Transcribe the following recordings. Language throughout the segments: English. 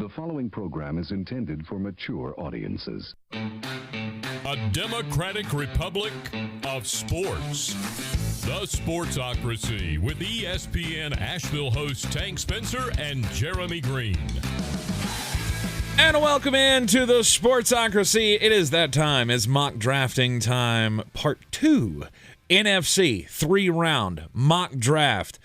The following program is intended for mature audiences. A democratic republic of sports. The Sportsocracy with ESPN Asheville hosts Tank Spencer and Jeremy Greene. And welcome into the Sportsocracy. It is that time. It's mock drafting time, part 2. NFC 3-round mock draft.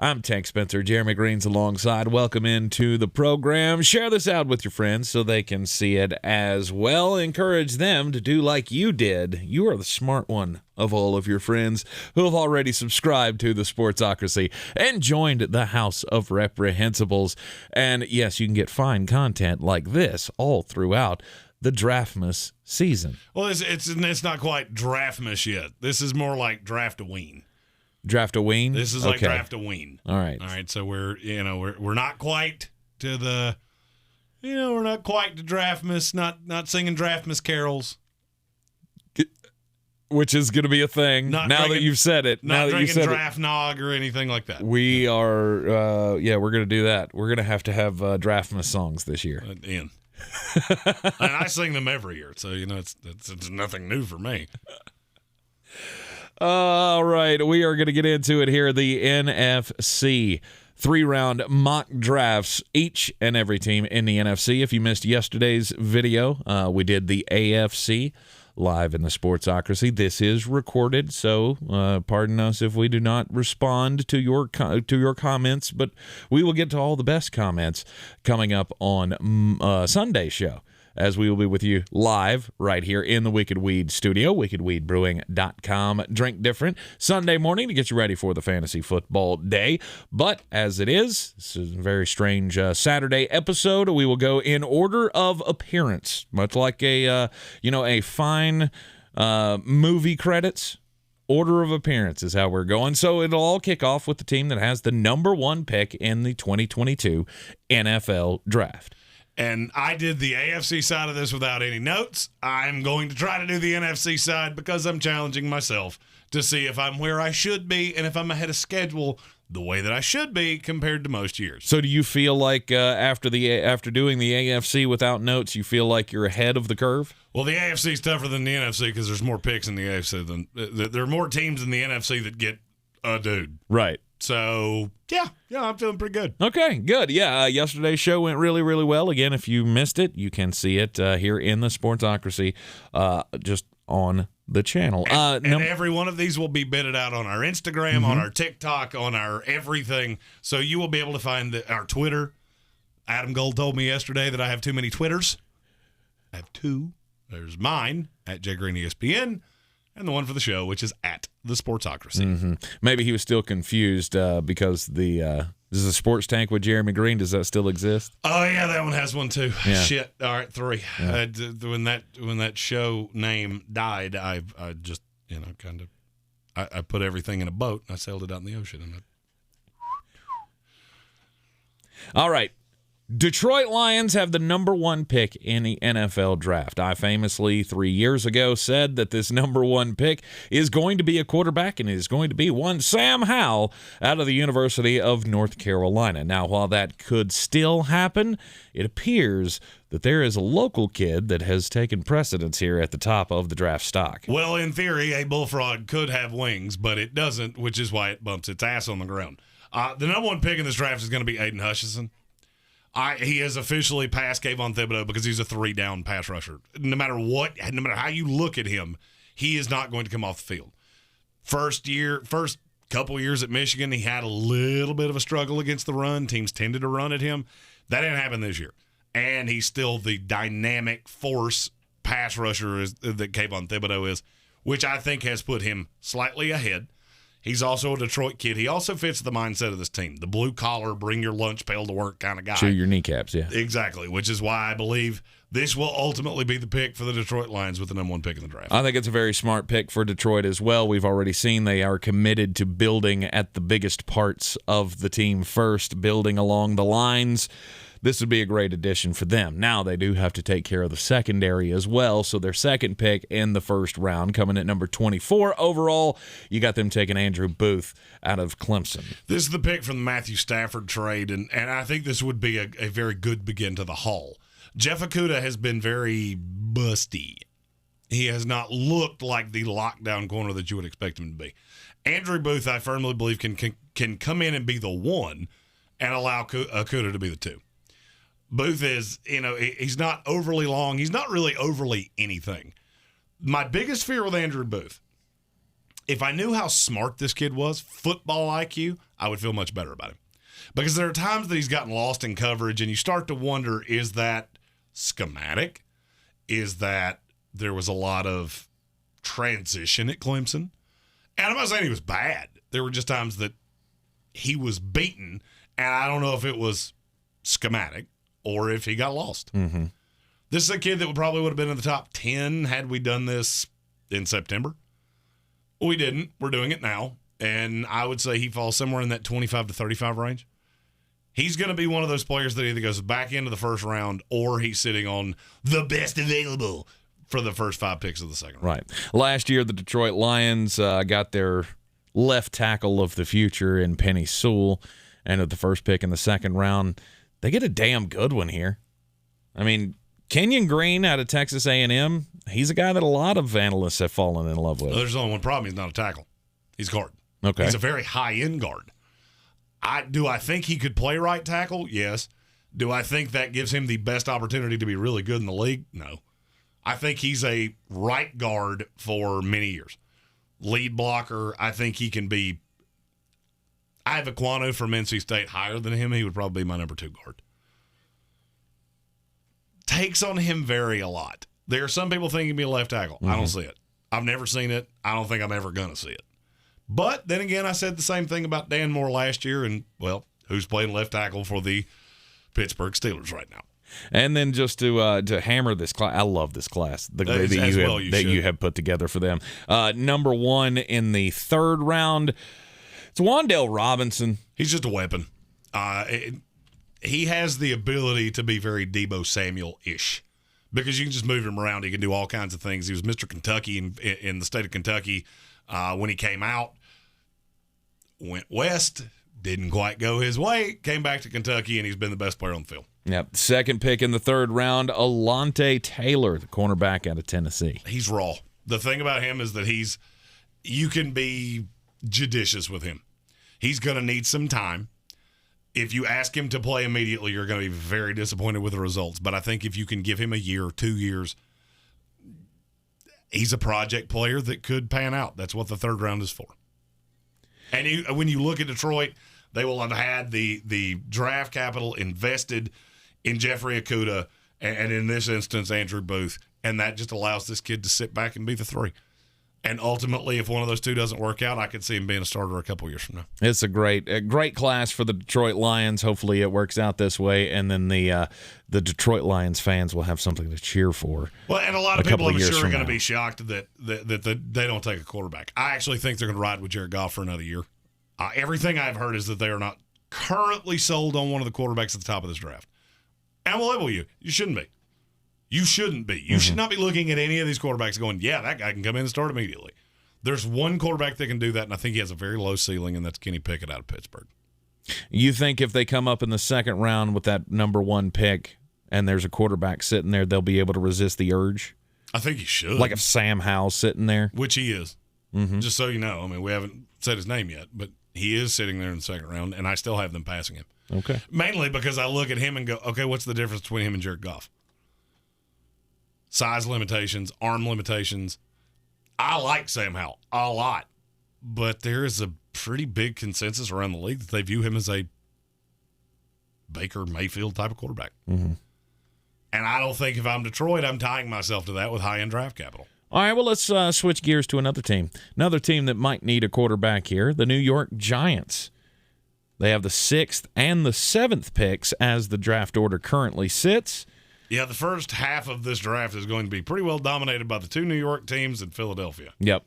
I'm Tank Spencer. Jeremy Greene's alongside. Welcome into the program. Share this out with your friends so they can see it as well. Encourage them to do like you did. You are the smart one of all of your friends who have already subscribed to the Sportsocracy and joined the House of Reprehensibles. And yes, you can get fine content like this all throughout the Draftmas season. Well, it's not quite Draftmas yet. This is more like Draft-a-ween. Draft-a-ween? This is like Draft-a-ween. All right. So we're not quite to the, we're not quite to Draftmas, not singing Draftmas carols. Which is going to be a thing now that you've said it. Not drinking draft nog or anything like that. We are, we're going to do that. We're going to have Draftmas songs this year. And I sing them every year, so it's nothing new for me. All right, we are going to get into it here. The NFC 3-round mock drafts, each and every team in the NFC. If you missed yesterday's video, we did the AFC live in the Sportsocracy. This is recorded, so pardon us if we do not respond to your comments, but we will get to all the best comments coming up on Sunday's show, as we will be with you live right here in the Wicked Weed studio, wickedweedbrewing.com. Drink different Sunday morning to get you ready for the fantasy football day. But as it is, this is a very strange Saturday episode. We will go in order of appearance, much like a fine movie credits. Order of appearance is how we're going. So it'll all kick off with the team that has the number 1 pick in the 2022 NFL Draft. And I did the AFC side of this without any notes. I'm going to try to do the NFC side because I'm challenging myself to see if I'm where I should be and if I'm ahead of schedule the way that I should be compared to most years. So do you feel like after doing the AFC without notes, you feel like you're ahead of the curve? Well, the AFC is tougher than the NFC because there's more picks in the AFC than there are more teams in the NFC that get a dude. Right. So, yeah, I'm feeling pretty good. Okay, good. Yeah, yesterday's show went really, really well. Again, if you missed it, you can see it here in the Sportsocracy just on the channel. And every one of these will be bidded out on our Instagram, on our TikTok, on our everything. So you will be able to find our Twitter. Adam Gold told me yesterday that I have too many Twitters. I have 2. There's mine, at JGreenESPN, and the one for the show, which is at the Sportsocracy. Mm-hmm. Maybe he was still confused because is the Sports Tank with Jeremy Greene, does that still exist? Oh yeah, that one has one too. Yeah. Shit. All right, 3. Yeah. When that show name died, I just I put everything in a boat and I sailed it out in the ocean. All right. Detroit Lions have the number 1 pick in the NFL Draft. I famously 3 years ago said that this number 1 pick is going to be a quarterback, and it is going to be one Sam Howell out of the University of North Carolina. Now, while that could still happen, it appears that there is a local kid that has taken precedence here at the top of the draft stock. Well, in theory, a bullfrog could have wings, but it doesn't, which is why it bumps its ass on the ground. The number 1 pick in this draft is going to be Aiden Hutchinson. He has officially passed Kayvon Thibodeau because he's a 3-down pass rusher. No matter how you look at him, he is not going to come off the field. First couple years at Michigan, he had a little bit of a struggle against the run. Teams tended to run at him. That didn't happen this year. And he's still the dynamic force pass rusher that Kayvon Thibodeau is, which I think has put him slightly ahead. He's also a Detroit kid. He also fits the mindset of this team, the blue-collar, bring-your-lunch-pail-to-work kind of guy. Chew your kneecaps, yeah. Exactly, which is why I believe this will ultimately be the pick for the Detroit Lions with the number 1 pick in the draft. I think it's a very smart pick for Detroit as well. We've already seen they are committed to building at the biggest parts of the team first, building along the lines this would be a great addition for them. Now they do have to take care of the secondary as well, so their second pick in the first round, coming at number 24 overall, you got them taking Andrew Booth out of Clemson. This is the pick from the Matthew Stafford trade, and I think this would be a very good begin to the haul. Jeff Okudah has been very busty. He has not looked like the lockdown corner that you would expect him to be. Andrew Booth, I firmly believe, can come in and be the one and allow Okudah to be the two. Booth is, he's not overly long. He's not really overly anything. My biggest fear with Andrew Booth, if I knew how smart this kid was, football IQ, I would feel much better about him. Because there are times that he's gotten lost in coverage, and you start to wonder, is that schematic? Is that there was a lot of transition at Clemson? And I'm not saying he was bad. There were just times that he was beaten, and I don't know if it was schematic or if he got lost. Mm-hmm. This is a kid that probably would have been in the top 10 had we done this in September. We didn't. We're doing it now. And I would say he falls somewhere in that 25 to 35 range. He's going to be one of those players that either goes back into the first round or he's sitting on the best available for the first 5 picks of the second round. Right. Last year, the Detroit Lions got their left tackle of the future in Penny Sewell, and at the first pick in the second round, they get a damn good one here. I mean, Kenyon Greene out of Texas A&M, he's a guy that a lot of analysts have fallen in love with. There's only one problem. He's not a tackle. He's guard. Okay. He's a very high-end guard. Do I think he could play right tackle? Yes. Do I think that gives him the best opportunity to be really good in the league? No. I think he's a right guard for many years. Lead blocker, I think he can be. I have Aquano from NC State higher than him. He would probably be my number 2 guard. Takes on him vary a lot. There are some people think he'd be a left tackle. I don't see it. I've never seen it. I don't think I'm ever going to see it. But then again, I said the same thing about Dan Moore last year, and, well, who's playing left tackle for the Pittsburgh Steelers right now? And then just to hammer this class, I love this class that you have put together for them. Number 1 in the third round, it's Wan'Dale Robinson. He's just a weapon. He has the ability to be very Deebo Samuel-ish because you can just move him around. He can do all kinds of things. He was Mr. Kentucky in the state of Kentucky when he came out. Went west, didn't quite go his way, came back to Kentucky, and he's been the best player on the field. Yep. Second pick in the third round, Alontae Taylor, the cornerback out of Tennessee. He's raw. The thing about him is that you can be judicious with him. He's going to need some time. If you ask him to play immediately, you're going to be very disappointed with the results. But I think if you can give him a year or 2 years, he's a project player that could pan out. That's what the third round is for. And when you look at Detroit, they will have had the draft capital invested in Jeffrey Okudah and in this instance, Andrew Booth. And that just allows this kid to sit back and be the 3. And ultimately, if one of those two doesn't work out, I could see him being a starter a couple years from now. It's a great class for the Detroit Lions. Hopefully it works out this way, and then the Detroit Lions fans will have something to cheer for. Well, and a lot of people, I'm sure, are going to be shocked that they don't take a quarterback. I actually think they're going to ride with Jared Goff for another year. Everything I've heard is that they are not currently sold on one of the quarterbacks at the top of this draft. And I will label you. You shouldn't be. You shouldn't be. You should not be looking at any of these quarterbacks going, yeah, that guy can come in and start immediately. There's one quarterback that can do that, and I think he has a very low ceiling, and that's Kenny Pickett out of Pittsburgh. You think if they come up in the second round with that number 1 pick and there's a quarterback sitting there, they'll be able to resist the urge? I think he should. Like if Sam Howell's sitting there? Which he is. Just so you know. I mean, we haven't said his name yet, but he is sitting there in the second round, and I still have them passing him. Okay. Mainly because I look at him and go, okay, what's the difference between him and Jared Goff? Size limitations, arm limitations. I like Sam Howell a lot, but there is a pretty big consensus around the league that they view him as a Baker Mayfield type of quarterback. And I don't think if I'm Detroit, I'm tying myself to that with high-end draft capital. All right, well, let's switch gears to another team. Another team that might need a quarterback here, the New York Giants. They have the 6th and the 7th picks as the draft order currently sits. Yeah, the first half of this draft is going to be pretty well dominated by the 2 New York teams in Philadelphia. Yep.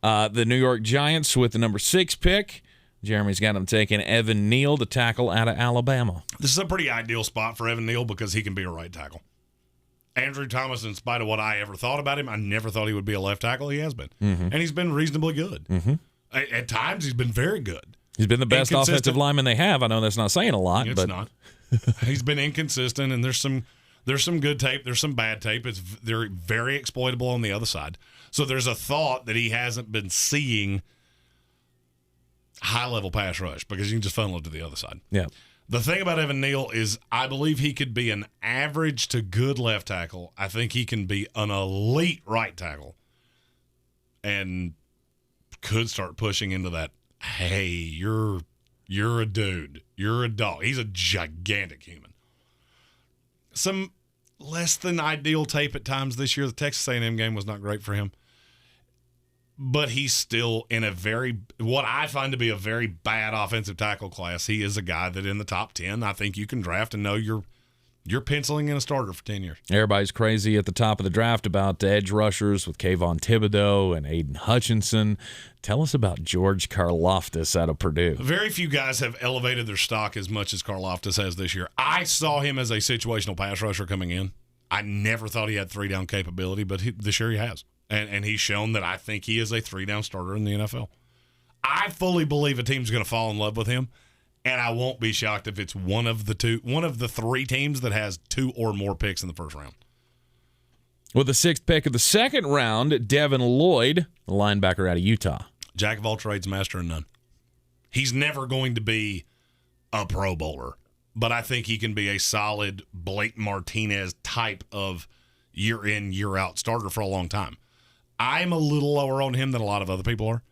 The New York Giants with the number 6 pick. Jeremy's got him taking Evan Neal, the tackle out of Alabama. This is a pretty ideal spot for Evan Neal because he can be a right tackle. Andrew Thomas, in spite of what I ever thought about him, I never thought he would be a left tackle. He has been. And he's been reasonably good. At times, he's been very good. He's been the best offensive lineman they have. I know that's not saying a lot. It's not. He's been inconsistent, and there's some good tape. There's some bad tape. They're very exploitable on the other side. So there's a thought that he hasn't been seeing high-level pass rush because you can just funnel it to the other side. Yeah. The thing about Evan Neal is I believe he could be an average to good left tackle. I think he can be an elite right tackle and could start pushing into that, hey, you're a dude. You're a dog. He's a gigantic human. Some less than ideal tape at times this year. The Texas A&M game was not great for him. But he's still in what I find to be a very bad offensive tackle class. He is a guy that in the top 10, I think you can draft and know you're penciling in a starter for 10 years. Everybody's crazy at the top of the draft about the edge rushers with Kayvon Thibodeau and Aiden Hutchinson. Tell us about George Karlaftis out of Purdue. Very few guys have elevated their stock as much as Karlaftis has this year. I saw him as a situational pass rusher coming in. I never thought he had 3-down capability, but this year he has. And he's shown that I think he is a 3-down starter in the NFL. I fully believe a team's going to fall in love with him, and I won't be shocked if it's one of the 3 teams that has 2 or more picks in the first round. With the 6th pick of the second round, Devin Lloyd, the linebacker out of Utah. Jack of all trades, master of none. He's never going to be a Pro Bowler, but I think he can be a solid Blake Martinez type of year-in, year-out starter for a long time. I'm a little lower on him than a lot of other people are.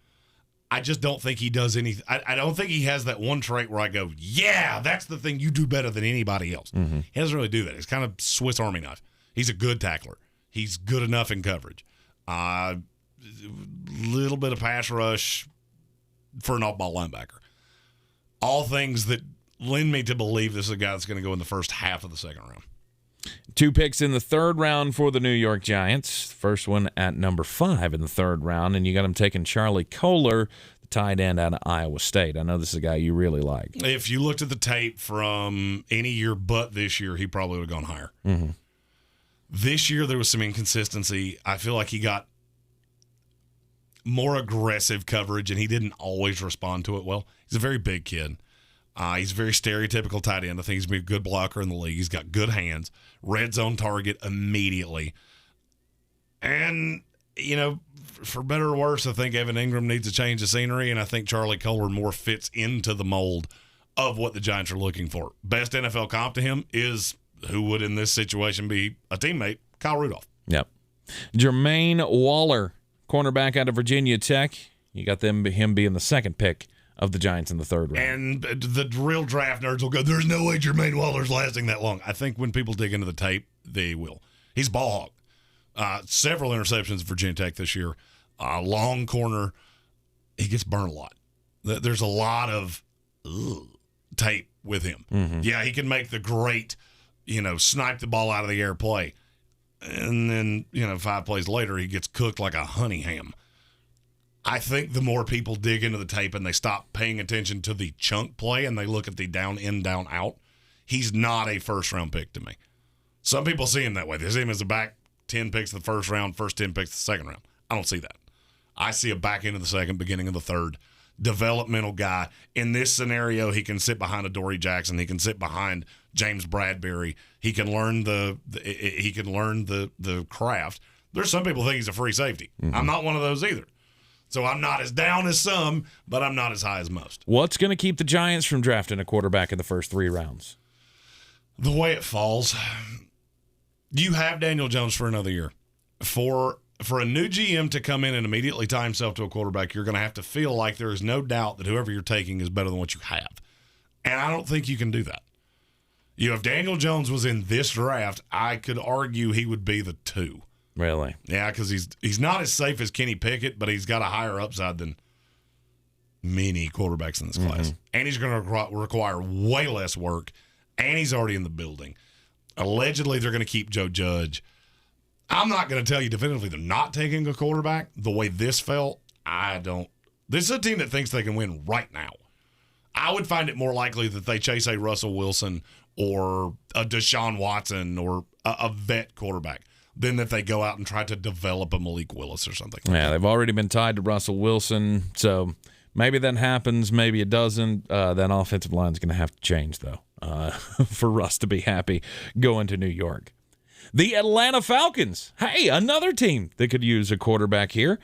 I just don't think he does anything. I don't think he has that one trait where I go, yeah, that's the thing you do better than anybody else. He doesn't really do that. He's kind of Swiss Army knife. He's a good tackler. He's good enough in coverage. Little bit of pass rush for an off-ball linebacker. All things that lend me to believe this is a guy that's going to go in the first half of the second round. 2 picks in the 3rd round for the New York Giants. First one at number 5 in the 3rd round, and you got him taking Charlie Kolar, the tight end out of Iowa State. I know this is a guy you really like. If you looked at the tape from any year but this year, he probably would have gone higher. This year there was some inconsistency. I feel like he got more aggressive coverage, and he didn't always respond to it well. He's a very big kid. He's a very stereotypical tight end. I think he's been a good blocker in the league. He's got good hands. Red zone target immediately. And, for better or worse, I think Evan Ingram needs a change of scenery, and I think Charlie Kolar more fits into the mold of what the Giants are looking for. Best NFL comp to him is, who would in this situation be a teammate, Kyle Rudolph. Yep. Jermaine Waller, cornerback out of Virginia Tech. You got him being the 2nd pick of the Giants in the 3rd round. And the real draft nerds will go, there's no way Jermaine Waller's lasting that long. I think when people dig into the tape, they will. He's ball hawk. Several interceptions at Virginia Tech this year. Long corner. He gets burned a lot. There's a lot of tape with him. Yeah, he can make the great, snipe the ball out of the air play. And then, 5 plays later, he gets cooked like a honey ham. I think the more people dig into the tape and they stop paying attention to the chunk play and they look at the down in, down out, he's not a first-round pick to me. Some people see him that way. They see him as a back 10 picks of the first round, first 10 picks of the second round. I don't see that. I see a back end of the second, beginning of the third, developmental guy. In this scenario, he can sit behind a Dory Jackson. He can sit behind James Bradbury. He can learn the craft. There's some people think he's a free safety. I'm not one of those either. So I'm not as down as some, but I'm not as high as most. What's going to keep the Giants from drafting a quarterback in the first 3 rounds? The way it falls. You have Daniel Jones for another year. For a new GM to come in and immediately tie himself to a quarterback, you're going to have to feel like there is no doubt that whoever you're taking is better than what you have. And I don't think you can do that. If Daniel Jones was in this draft, I could argue he would be the 2. Really? Yeah, because he's not as safe as Kenny Pickett, but he's got a higher upside than many quarterbacks in this class. And he's going to require way less work, and he's already in the building. Allegedly, they're going to keep Joe Judge. I'm not going to tell you definitively they're not taking a quarterback. The way this felt, I don't. This is a team that thinks they can win right now. I would find it more likely that they chase a Russell Wilson or a Deshaun Watson or a vet quarterback than that they go out and try to develop a Malik Willis or something. Yeah, they've already been tied to Russell Wilson, so maybe that happens, maybe it doesn't. That offensive line is going to have to change, though, for Russ to be happy going to New York. The Atlanta Falcons, hey, another team that could use a quarterback here,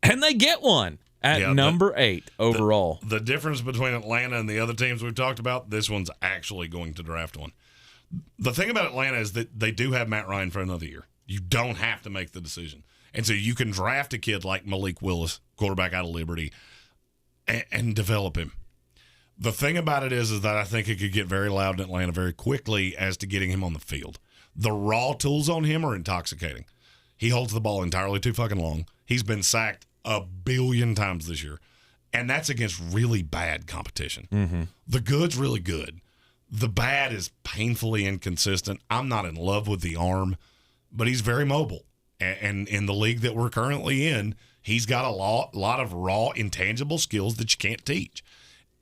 and they get one at number 8 overall. The difference between Atlanta and the other teams we've talked about, this one's actually going to draft one. The thing about Atlanta is that they do have Matt Ryan for another year. You don't have to make the decision. And so you can draft a kid like Malik Willis, quarterback out of Liberty, and develop him. The thing about it is that I think it could get very loud in Atlanta very quickly as to getting him on the field. The raw tools on him are intoxicating. He holds the ball entirely too fucking long. He's been sacked 1 billion times this year, and that's against really bad competition. Mm-hmm. The good's really good. The bad is painfully inconsistent. I'm not in love with the arm, but he's very mobile. And in the league that we're currently in, he's got a lot of raw, intangible skills that you can't teach.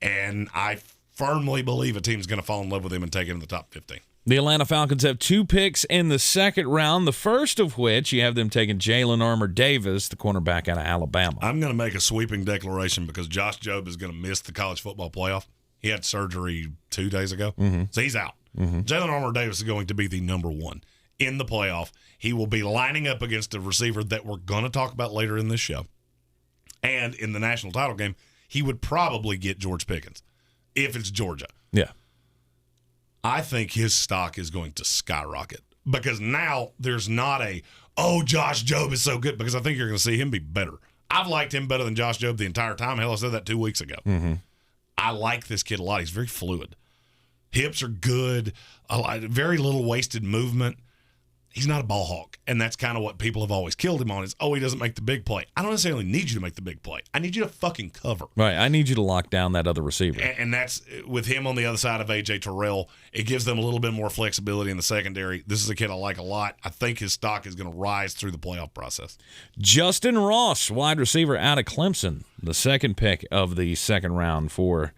And I firmly believe a team's going to fall in love with him and take him in the top 15. The Atlanta Falcons have 2 picks in the second round, the first of which you have them taking Jalen Armour-Davis, the cornerback out of Alabama. I'm going to make a sweeping declaration because Josh Jobe is going to miss the college football playoff. He had surgery 2 days ago, so he's out. Mm-hmm. Jalen Armour-Davis is going to be the number 1 in the playoff. He will be lining up against a receiver that we're going to talk about later in this show. And in the national title game, he would probably get George Pickens if it's Georgia. Yeah. I think his stock is going to skyrocket because now there's not Josh Jobe is so good, because I think you're going to see him be better. I've liked him better than Josh Jobe the entire time. Hell, I said that 2 weeks ago. Mm-hmm. I like this kid a lot. He's very fluid. Hips are good. Very little wasted movement. He's not a ball hawk, and that's kind of what people have always killed him on is, he doesn't make the big play. I don't necessarily need you to make the big play. I need you to fucking cover. Right, I need you to lock down that other receiver. And that's, with him on the other side of A.J. Terrell, it gives them a little bit more flexibility in the secondary. This is a kid I like a lot. I think his stock is going to rise through the playoff process. Justin Ross, wide receiver out of Clemson, the second pick of the second round for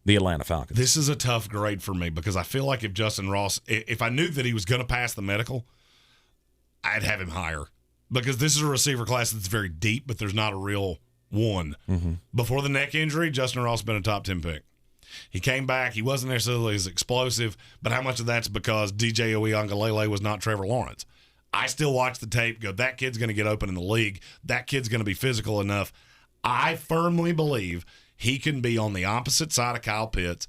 the Atlanta Falcons. This is a tough grade for me because I feel like if Justin Ross, if I knew that he was going to pass the medical, I'd have him higher because this is a receiver class that's very deep, but there's not a real one. Mm-hmm. Before the neck injury, Justin Ross has been a top 10 pick. He came back. He wasn't necessarily as explosive, but how much of that's because DJ Uiagalelei was not Trevor Lawrence? I still watch the tape, go, that kid's going to get open in the league. That kid's going to be physical enough. I firmly believe he can be on the opposite side of Kyle Pitts,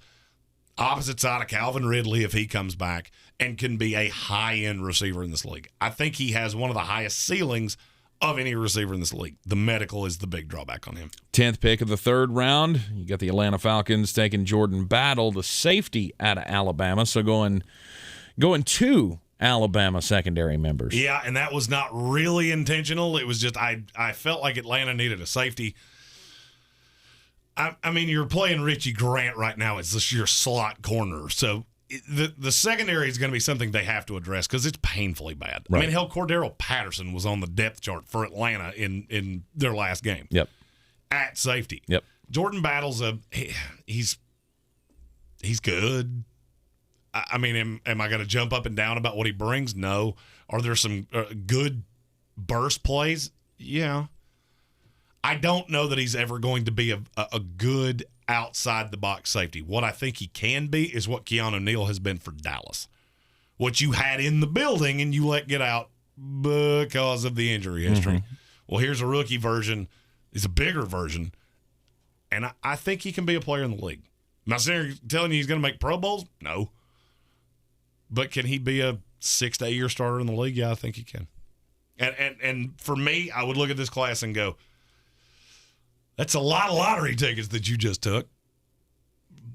opposite side of Calvin Ridley if he comes back, and can be a high-end receiver in this league. I think he has one of the highest ceilings of any receiver in this league. The medical is the big drawback on him. 10th pick of the third round. You got the Atlanta Falcons taking Jordan Battle, the safety out of Alabama. So going 2 Alabama secondary members. Yeah, and that was not really intentional. It was just I felt like Atlanta needed a safety. I mean, you're playing Richie Grant right now. It's just your slot corner. So the secondary is going to be something they have to address because it's painfully bad. Right. I mean, hell, Cordero Patterson was on the depth chart for Atlanta in their last game. Yep. At safety. Yep. Jordan Battle's he's good. I mean, am I going to jump up and down about what he brings? No. Are there some good burst plays? Yeah. I don't know that he's ever going to be a good outside-the-box safety. What I think he can be is what Keanu Neal has been for Dallas. What you had in the building and you let get out because of the injury history. Mm-hmm. Well, here's a rookie version. It's a bigger version. And I think he can be a player in the league. Am I telling you he's going to make Pro Bowls? No. But can he be a 6 to 8 year starter in the league? Yeah, I think he can. And for me, I would look at this class and go, that's a lot of lottery tickets that you just took.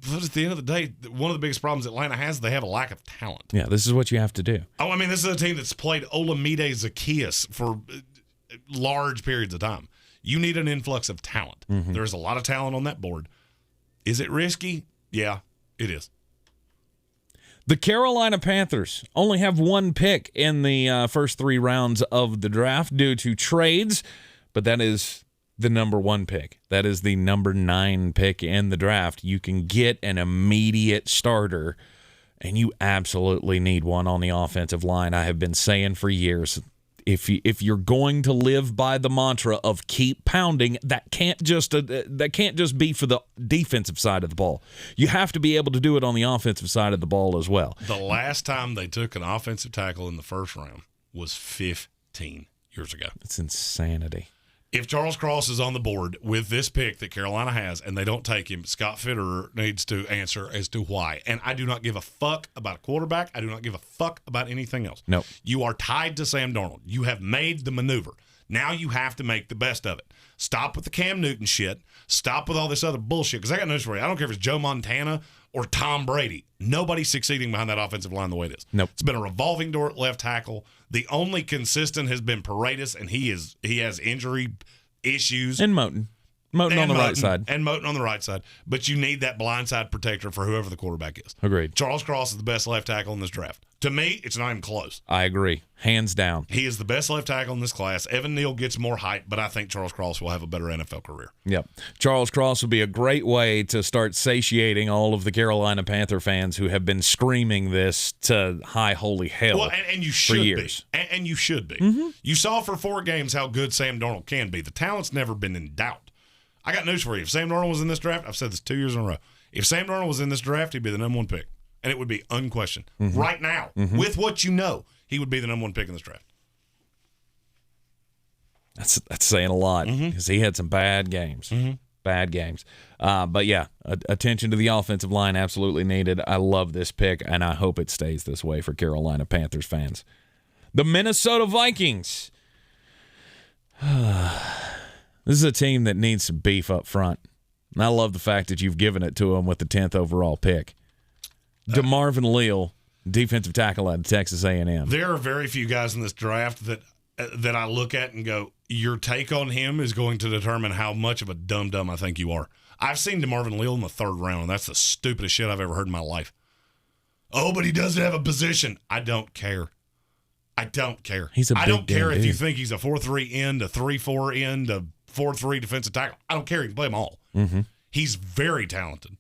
But at the end of the day, one of the biggest problems Atlanta has is they have a lack of talent. Yeah, this is what you have to do. Oh, I mean, this is a team that's played Olamide Zaccheaus for large periods of time. You need an influx of talent. Mm-hmm. There's a lot of talent on that board. Is it risky? Yeah, it is. The Carolina Panthers only have 1 pick in the first 3 rounds of the draft due to trades, but that is the number 1 pick. That is the number 9 pick in the draft. You can get an immediate starter, and you absolutely need one on the offensive line. I have been saying for years, if you're going to live by the mantra of keep pounding, that can't just be for the defensive side of the ball. You have to be able to do it on the offensive side of the ball as well. The last time they took an offensive tackle in the first round was 15 years ago. It's insanity. If Charles Cross is on the board with this pick that Carolina has and they don't take him, Scott Fitterer needs to answer as to why. And I do not give a fuck about a quarterback. I do not give a fuck about anything else. No. You are tied to Sam Darnold. You have made the maneuver. Now you have to make the best of it. Stop with the Cam Newton shit. Stop with all this other bullshit. Because I got news for you. I don't care if it's Joe Montana or Tom Brady. Nobody's succeeding behind that offensive line the way it is. Nope. It's been a revolving door at left tackle. The only consistent has been Paredes, and he has injury issues. And Moten. Moten on the right side. And Moten on the right side. But you need that blindside protector for whoever the quarterback is. Agreed. Charles Cross is the best left tackle in this draft. To me, it's not even close. I agree. Hands down. He is the best left tackle in this class. Evan Neal gets more hype, but I think Charles Cross will have a better NFL career. Yep. Charles Cross would be a great way to start satiating all of the Carolina Panther fans who have been screaming this to high holy hell and you should for years. Be. And you should be. Mm-hmm. You saw for 4 games how good Sam Darnold can be. The talent's never been in doubt. I got news for you. If Sam Darnold was in this draft, I've said this 2 years in a row. If Sam Darnold was in this draft, he'd be the number 1 pick. And it would be unquestioned. Mm-hmm. Right now, with what you know, he would be the number 1 pick in this draft. That's saying a lot because he had some bad games. Bad games. But yeah, attention to the offensive line absolutely needed. I love this pick, and I hope it stays this way for Carolina Panthers fans. The Minnesota Vikings. This is a team that needs some beef up front. And I love the fact that you've given it to them with the 10th overall pick. DeMarvin Leal, defensive tackle out of Texas A&M. There are very few guys in this draft that I look at and go, your take on him is going to determine how much of a dum-dum I think you are. I've seen DeMarvin Leal in the 3rd round, and that's the stupidest shit I've ever heard in my life. Oh, but he doesn't have a position. I don't care. I don't care. I don't care if you think he's a 4-3 end, a 3-4 end, a 4-3 defensive tackle. I don't care. He can play them all. Mm-hmm. He's very talented.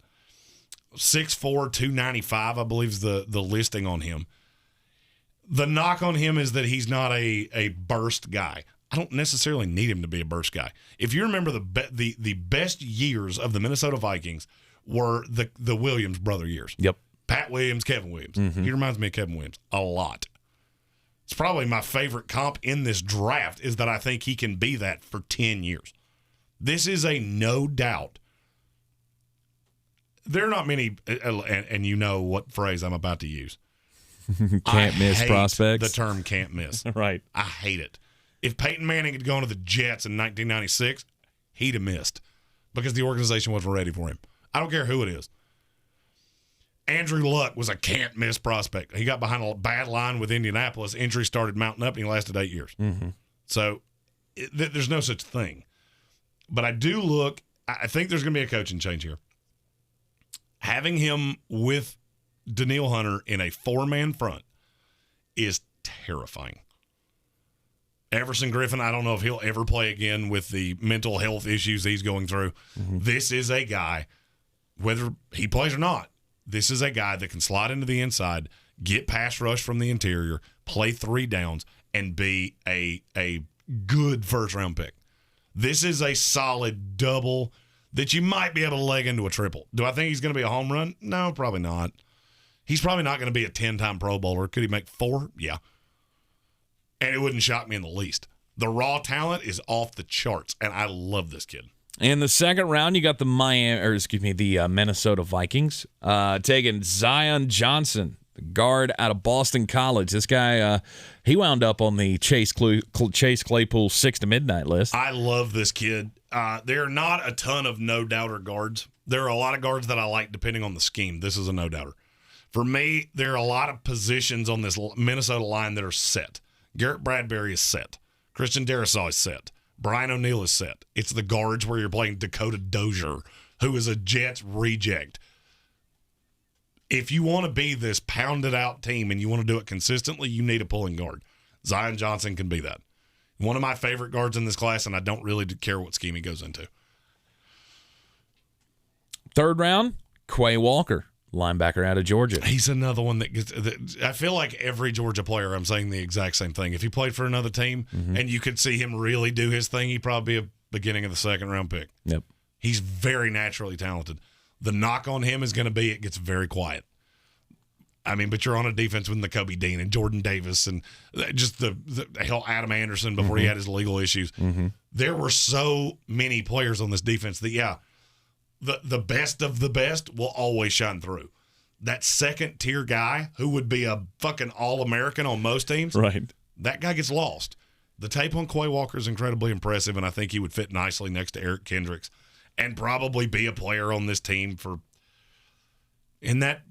6'4", 295, I believe is the listing on him. The knock on him is that he's not a burst guy. I don't necessarily need him to be a burst guy. If you remember the best years of the Minnesota Vikings were the Williams brother years. Yep. Pat Williams, Kevin Williams. Mm-hmm. He reminds me of Kevin Williams a lot. It's probably my favorite comp in this draft is that I think he can be that for 10 years. This is a no doubt. There are not many, and you know what phrase I'm about to use. Can't miss prospects. The term can't miss. Right. I hate it. If Peyton Manning had gone to the Jets in 1996, he'd have missed because the organization wasn't ready for him. I don't care who it is. Andrew Luck was a can't miss prospect. He got behind a bad line with Indianapolis. Injuries started mounting up, and he lasted 8 years. Mm-hmm. So there's no such thing. But I think there's going to be a coaching change here. Having him with Danielle Hunter in a 4-man front is terrifying. Everson Griffin, I don't know if he'll ever play again with the mental health issues he's going through. Mm-hmm. This is a guy, whether he plays or not, this is a guy that can slide into the inside, get pass rush from the interior, play 3 downs, and be a good first-round pick. This is a solid double that you might be able to leg into a triple. Do I think he's going to be a home run? No, probably not. He's probably not going to be a 10-time Pro Bowler. Could he make 4? Yeah. And it wouldn't shock me in the least. The raw talent is off the charts, and I love this kid. In the 2nd round, you got the Minnesota Vikings taking Zion Johnson, the guard out of Boston College. This guy, he wound up on the Chase Claypool 6 to midnight list. I love this kid. There are not a ton of no-doubter guards. There are a lot of guards that I like depending on the scheme. This is a no-doubter. For me, there are a lot of positions on this Minnesota line that are set. Garrett Bradbury is set. Christian Darrisaw is set. Brian O'Neill is set. It's the guards where you're playing Dakota Dozier, who is a Jets reject. If you want to be this pounded-out team and you want to do it consistently, you need a pulling guard. Zion Johnson can be that. One of my favorite guards in this class, and I don't really care what scheme he goes into. Third round, Quay Walker, linebacker out of Georgia. He's another one that gets. I feel like every Georgia player, I'm saying the exact same thing. If he played for another team and you could see him really do his thing, he'd probably be a beginning of the second round pick. Yep. He's very naturally talented. The knock on him is going to be it gets very quiet. I mean, but you're on a defense with Nakobe Dean and Jordan Davis and just the hell Adam Anderson before he had his legal issues. There were so many players on this defense that, the best of the best will always shine through. That second tier guy who would be a fucking All-American on most teams, right? That guy gets lost. The tape on Quay Walker is incredibly impressive, and I think he would fit nicely next to Eric Kendricks and probably be a player on this team for in that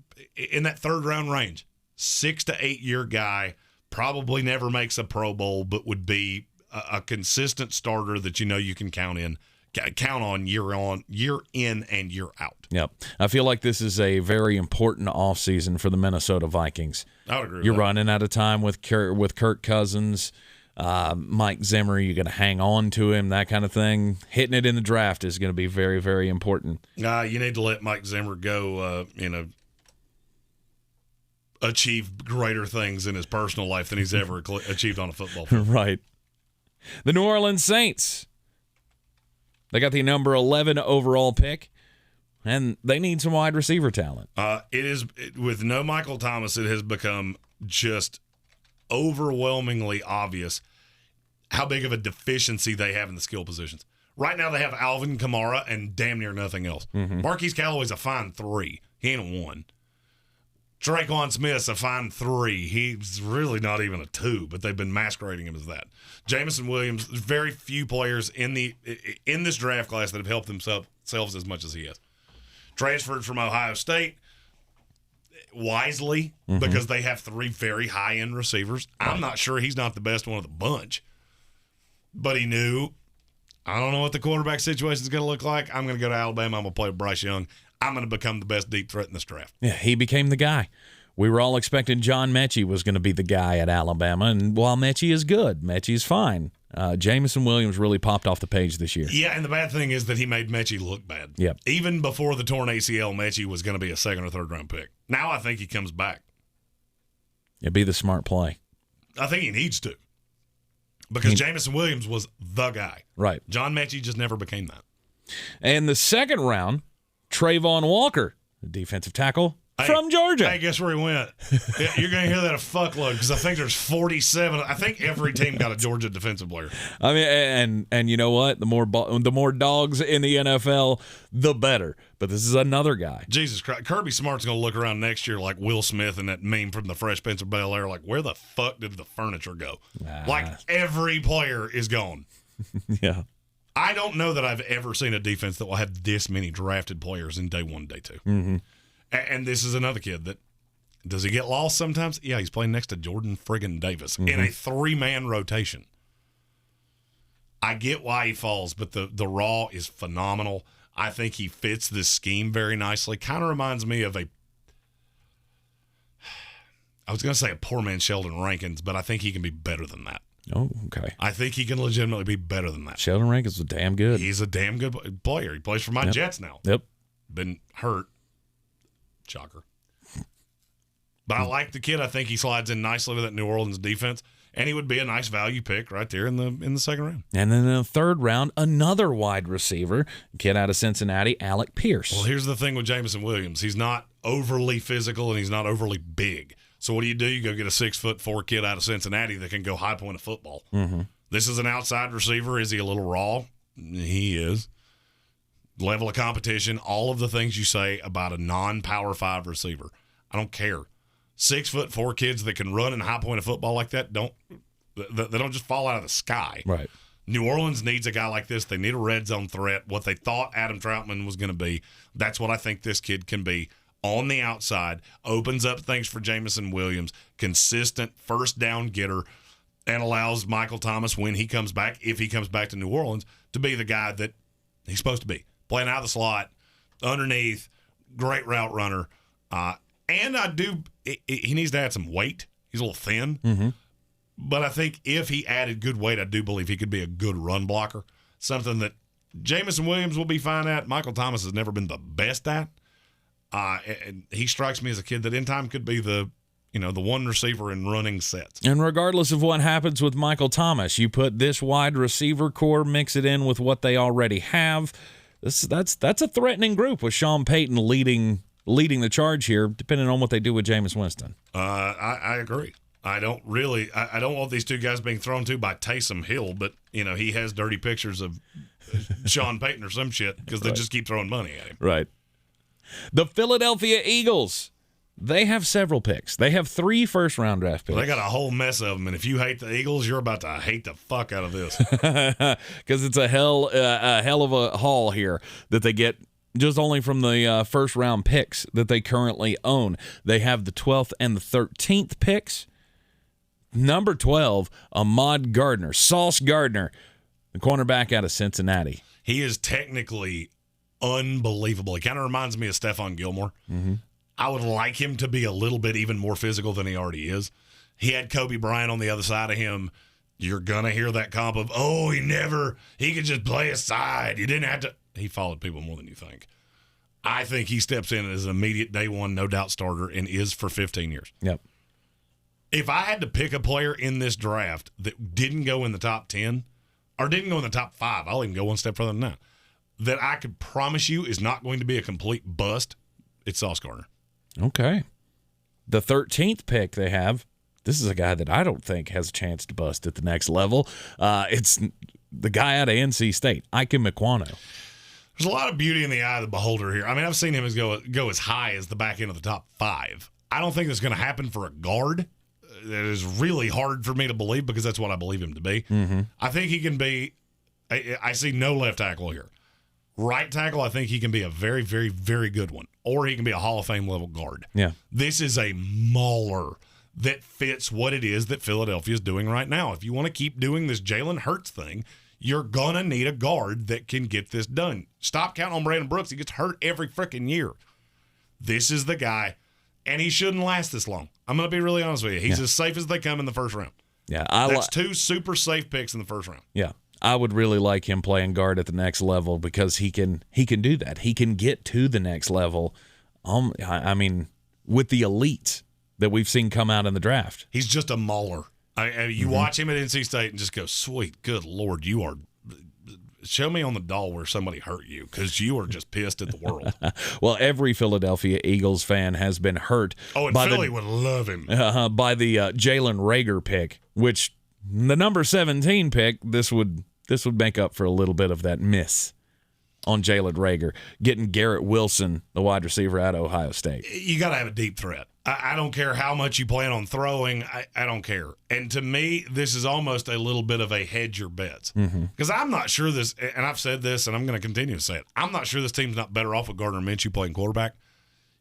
third round range. 6 to 8 year guy, probably never makes a Pro Bowl, but would be a consistent starter that you can count on year in and year out. Yep. I feel like this is a very important offseason for the Minnesota Vikings. I would agree with You're that. running out of time with Kirk Cousins, Mike Zimmer. You're going to hang on to him, that kind of thing. Hitting it in the draft is going to be very, very important. You need to let Mike Zimmer go, achieve greater things in his personal life than he's ever achieved on a football field. Right. The New Orleans Saints. They got the number 11 overall pick, and they need some wide receiver talent. With no Michael Thomas, it has become just overwhelmingly obvious how big of a deficiency they have in the skill positions. Right now they have Alvin Kamara and damn near nothing else. Marquise Callaway's a fine 3. He ain't a 1. Traquan Smith's a fine 3. He's really not even a 2, but they've been masquerading him as that. Jamison Williams, there's very few players in this draft class that have helped themselves as much as he has. Transferred from Ohio State wisely because they have 3 very high-end receivers. I'm not sure he's not the best one of the bunch, but he knew, I don't know what the quarterback situation is going to look like. I'm going to go to Alabama. I'm going to play with Bryce Young. I'm going to become the best deep threat in this draft. Yeah, he became the guy. We were all expecting John Mechie was going to be the guy at Alabama, and while Mechie is good, Mechie's fine. Jamison Williams really popped off the page this year. Yeah, and the bad thing is that he made Mechie look bad. Yep. Even before the torn ACL, Mechie was going to be a second or third round pick. Now I think he comes back. It'd be the smart play. I think he needs to. Because Jamison Williams was the guy. Right. John Mechie just never became that. And the second round, Trayvon Walker, defensive tackle from Georgia. Hey, guess where he went? Yeah, you're going to hear that a fuckload because I think there's 47. I think every team got a Georgia defensive player. I mean, and you know what? The more dogs in the NFL, the better. But this is another guy. Jesus Christ. Kirby Smart's going to look around next year like Will Smith in that meme from the Fresh Prince of Bel-Air, like, where the fuck did the furniture go? Like, every player is gone. Yeah. I don't know that I've ever seen a defense that will have this many drafted players in day 1, day 2. Mm-hmm. And this is another kid that, does he get lost sometimes? Yeah, he's playing next to Jordan friggin' Davis in a 3-man rotation. I get why he falls, but the raw is phenomenal. I think he fits this scheme very nicely. Kind of reminds me of I was going to say a poor man Sheldon Rankins, but I think he can be better than that. Oh, okay. I think he can legitimately be better than that. Sheldon Rankins was damn good. He's a damn good player. He plays for my Jets now. Yep. Been hurt. Shocker. But I like the kid. I think he slides in nicely with that New Orleans defense, and he would be a nice value pick right there in the second round. And then in the third round, another wide receiver, kid out of Cincinnati, Alec Pierce. Well, here's the thing with Jamison Williams. He's not overly physical, and he's not overly big. So what do? You go get a 6'4" kid out of Cincinnati that can go high point of football. Mm-hmm. This is an outside receiver. Is he a little raw? He is. Level of competition, all of the things you say about a non-Power 5 receiver. I don't care. 6'4" kids that can run in high point of football like that they don't just fall out of the sky. Right. New Orleans needs a guy like this. They need a red zone threat. What they thought Adam Troutman was going to be, that's what I think this kid can be. On the outside, opens up things for Jamison Williams, consistent first down getter, and allows Michael Thomas, when he comes back, if he comes back to New Orleans, to be the guy that he's supposed to be. Playing out of the slot, underneath, great route runner. And he needs to add some weight. He's a little thin. Mm-hmm. But I think if he added good weight, I do believe he could be a good run blocker. Something that Jamison Williams will be fine at. Michael Thomas has never been the best at. And he strikes me as a kid that in time could be the one receiver in running sets. And regardless of what happens with Michael Thomas, you put this wide receiver core, mix it in with what they already have. That's a threatening group with Sean Payton leading the charge here, depending on what they do with Jameis Winston. I agree. I don't want these two guys being thrown to by Taysom Hill, but he has dirty pictures of Sean Payton or some shit because they just keep throwing money at him. Right. The Philadelphia Eagles, they have several picks. They have 3 first-round draft picks. Well, they got a whole mess of them, and if you hate the Eagles, you're about to hate the fuck out of this. Because it's a hell of a haul here that they get just only from the first-round picks that they currently own. They have the 12th and the 13th picks. Number 12, Ahmad Gardner, Sauce Gardner, the cornerback out of Cincinnati. He is technically unbelievable. He kind of reminds me of Stephon Gilmore. Mm-hmm. I would like him to be a little bit even more physical than he already is. He had Kobe Bryant on the other side of him. You're going to hear that comp of, he could just play a side. You didn't have to. He followed people more than you think. I think he steps in as an immediate day one, no doubt starter and is for 15 years. Yep. If I had to pick a player in this draft that didn't go in the top 10 or didn't go in the top 5, I'll even go one step further than that I could promise you is not going to be a complete bust, it's Sauce Gardner. Okay. The 13th pick they have, this is a guy that I don't think has a chance to bust at the next level. It's the guy out of NC State, Ike Mekwano. There's a lot of beauty in the eye of the beholder here. I mean, I've seen him go as high as the back end of the top 5. I don't think that's going to happen for a guard. That is really hard for me to believe because that's what I believe him to be. Mm-hmm. I think he can be – I see no left tackle here. Right tackle, I think he can be a very, very, very good one. Or he can be a Hall of Fame level guard. Yeah. This is a mauler that fits what it is that Philadelphia is doing right now. If you want to keep doing this Jalen Hurts thing, you're going to need a guard that can get this done. Stop counting on Brandon Brooks. He gets hurt every freaking year. This is the guy, and he shouldn't last this long. I'm going to be really honest with you. He's as safe as they come in the first round. Yeah, That's 2 super safe picks in the first round. Yeah. I would really like him playing guard at the next level because he can do that. He can get to the next level. I mean, with the elites that we've seen come out in the draft. He's just a mauler. You watch him at NC State and just go, sweet, good Lord, you are. Show me on the doll where somebody hurt you because you are just pissed at the world. Well, every Philadelphia Eagles fan has been hurt. Oh, and Philly would love him. By the Jalen Reagor pick, which the number 17 pick, this would make up for a little bit of that miss on Jalen Reagor, getting Garrett Wilson, the wide receiver out of Ohio State. You got to have a deep threat. I don't care how much you plan on throwing. I don't care. And to me, this is almost a little bit of a hedge your bets. Because I'm not sure this, and I've said this, and I'm going to continue to say it, I'm not sure this team's not better off with Gardner Minshew playing quarterback.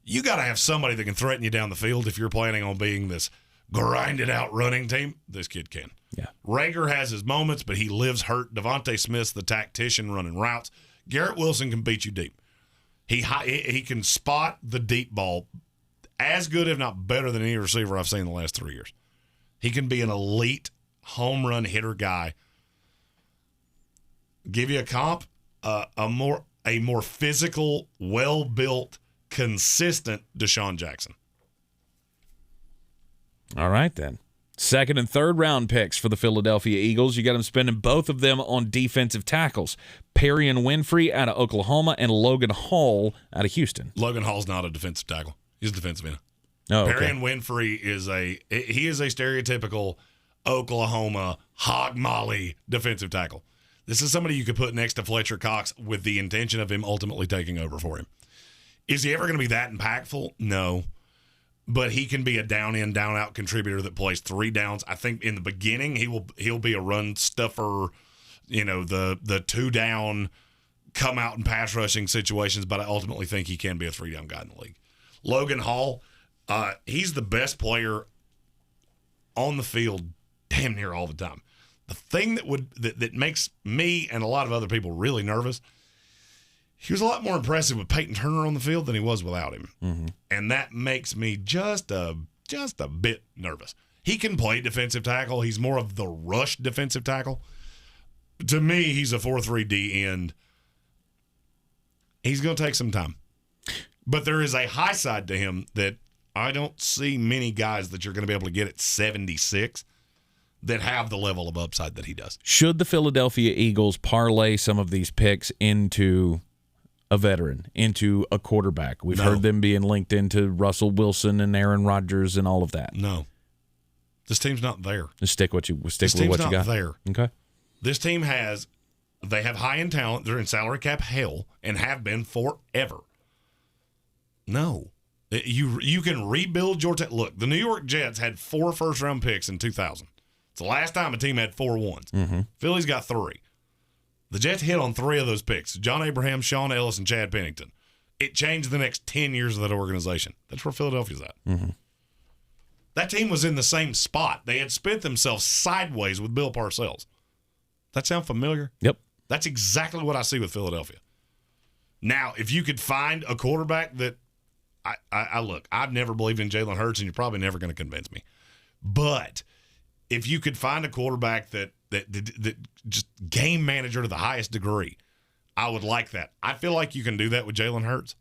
You got to have somebody that can threaten you down the field if you're planning on being this grinded-out running team. This kid can. Yeah. Reagor has his moments, but he lives hurt. Devontae Smith's the tactician running routes. Garrett Wilson can beat you deep. He can spot the deep ball as good, if not better, than any receiver I've seen in the last 3 years. He can be an elite home run hitter guy. Give you a comp, a more physical, well-built, consistent Deshaun Jackson. All right, then. Second and third round picks for the Philadelphia Eagles. You got them spending both of them on defensive tackles. Perrion Winfrey out of Oklahoma and Logan Hall out of Houston. Logan Hall's not a defensive tackle. He's a defensive end. Oh, okay. Perrion Winfrey is a stereotypical Oklahoma hog molly defensive tackle. This is somebody you could put next to Fletcher Cox with the intention of him ultimately taking over for him. Is he ever going to be that impactful? No. But he can be a down-in, down-out contributor that plays 3 downs. I think in the beginning he'll be a run stuffer, the 2-down, come out and pass rushing situations, but I ultimately think he can be a 3-down guy in the league. Logan Hall, he's the best player on the field damn near all the time. The thing that makes me and a lot of other people really nervous, he was a lot more impressive with Peyton Turner on the field than he was without him. Mm-hmm. And that makes me just a bit nervous. He can play defensive tackle. He's more of the rush defensive tackle. To me, he's a 4-3 D end. He's going to take some time. But there is a high side to him that I don't see many guys that you're going to be able to get at 76 that have the level of upside that he does. Should the Philadelphia Eagles parlay some of these picks into a veteran, into a quarterback? We've heard them being linked into Russell Wilson and Aaron Rodgers and all of that. No. This team's not there. Just stick with what you got. This team's not there. Okay. This team have high-end talent. They're in salary cap hell and have been forever. No. You can rebuild your team. Look, the New York Jets had 4 first-round picks in 2000. It's the last time a team had 4 ones. Mm-hmm. Philly's got 3. The Jets hit on 3 of those picks: John Abraham, Sean Ellis, and Chad Pennington. It changed the next 10 years of that organization. That's where Philadelphia's at. Mm-hmm. That team was in the same spot. They had spent themselves sideways with Bill Parcells. That sound familiar? Yep. That's exactly what I see with Philadelphia. Now, if you could find a quarterback that I look, I've never believed in Jalen Hurts, and you're probably never going to convince me. But if you could find a quarterback that just game manager to the highest degree, I would like that. I feel like you can do that with Jalen Hurts.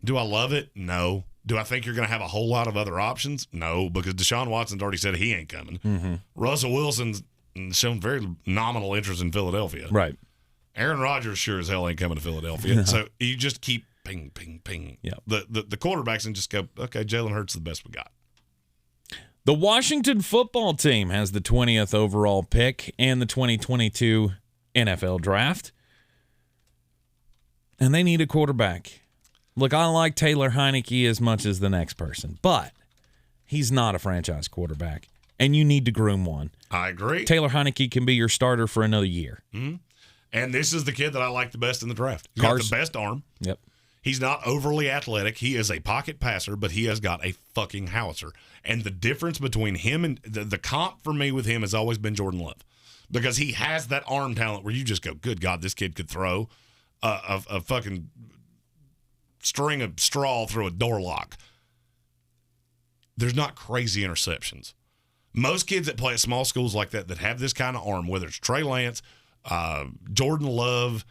Do I love it? No. Do I think you're going to have a whole lot of other options? No, because Deshaun Watson's already said he ain't coming. Mm-hmm. Russell Wilson's shown very nominal interest in Philadelphia. Right. Aaron Rodgers sure as hell ain't coming to Philadelphia. No. So you just keep ping, ping, ping. Yeah. The quarterbacks and just go, okay, Jalen Hurts is the best we got. The Washington football team has the 20th overall pick in the 2022 NFL draft. And they need a quarterback. Look, I like Taylor Heineke as much as the next person, but he's not a franchise quarterback, and you need to groom one. I agree. Taylor Heineke can be your starter for another year. Mm-hmm. And this is the kid that I like the best in the draft. He's got the best arm. Yep. He's not overly athletic. He is a pocket passer, but he has got a fucking howitzer. And the difference between him and the comp for me with him has always been Jordan Love, because he has that arm talent where you just go, good God, this kid could throw a fucking string of straw through a door lock. There's not crazy interceptions. Most kids that play at small schools like that have this kind of arm, whether it's Trey Lance, Jordan Love,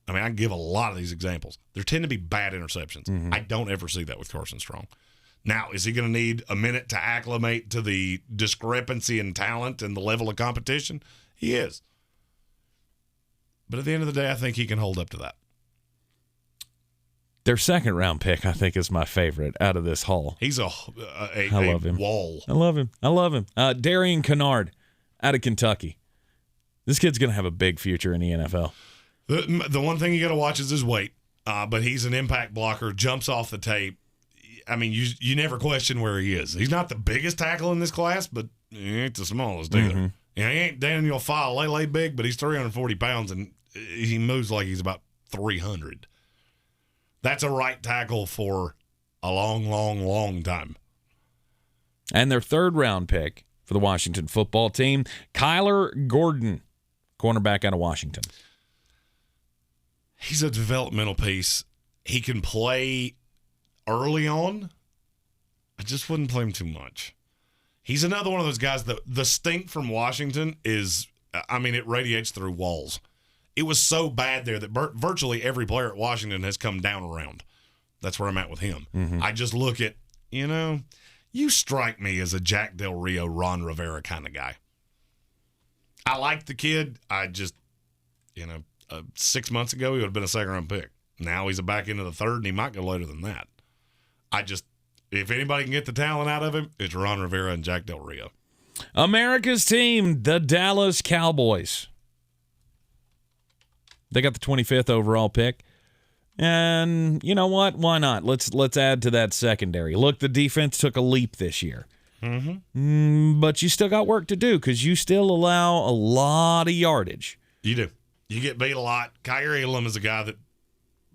I mean, I can give a lot of these examples. There tend to be bad interceptions. Mm-hmm. I don't ever see that with Carson Strong. Now, is he going to need a minute to acclimate to the discrepancy in talent and the level of competition? He is. But at the end of the day, I think he can hold up to that. Their second-round pick, I think, is my favorite out of this haul. He's a love him. wall. I love him. Darian Kennard out of Kentucky. This kid's going to have a big future in the NFL. The one thing you got to watch is his weight, but he's an impact blocker, jumps off the tape. I mean, you never question where he is. He's not the biggest tackle in this class, but he ain't the smallest either. Mm-hmm. You know, he ain't Daniel Faalele big, but he's 340 pounds, and he moves like he's about 300. That's a right tackle for a long, long, long time. And their third-round pick for the Washington football team, Kyler Gordon, cornerback out of Washington. He's a developmental piece. He can play early on. I just wouldn't play him too much. He's another one of those guys that the stink from Washington is, I mean, it radiates through walls. It was so bad there that virtually every player at Washington has come down around. That's where I'm at with him. Mm-hmm. I just look at, you strike me as a Jack Del Rio, Ron Rivera kind of guy. I like the kid. I just, 6 months ago, he would have been a second-round pick. Now he's a back into the third, and he might go later than that. If anybody can get the talent out of him, it's Ron Rivera and Jack Del Rio. America's team, the Dallas Cowboys. They got the 25th overall pick. And you know what? Why not? Let's add to that secondary. Look, the defense took a leap this year. Mm-hmm. But you still got work to do because you still allow a lot of yardage. You do. You get beat a lot. Kyrie Elam is a guy that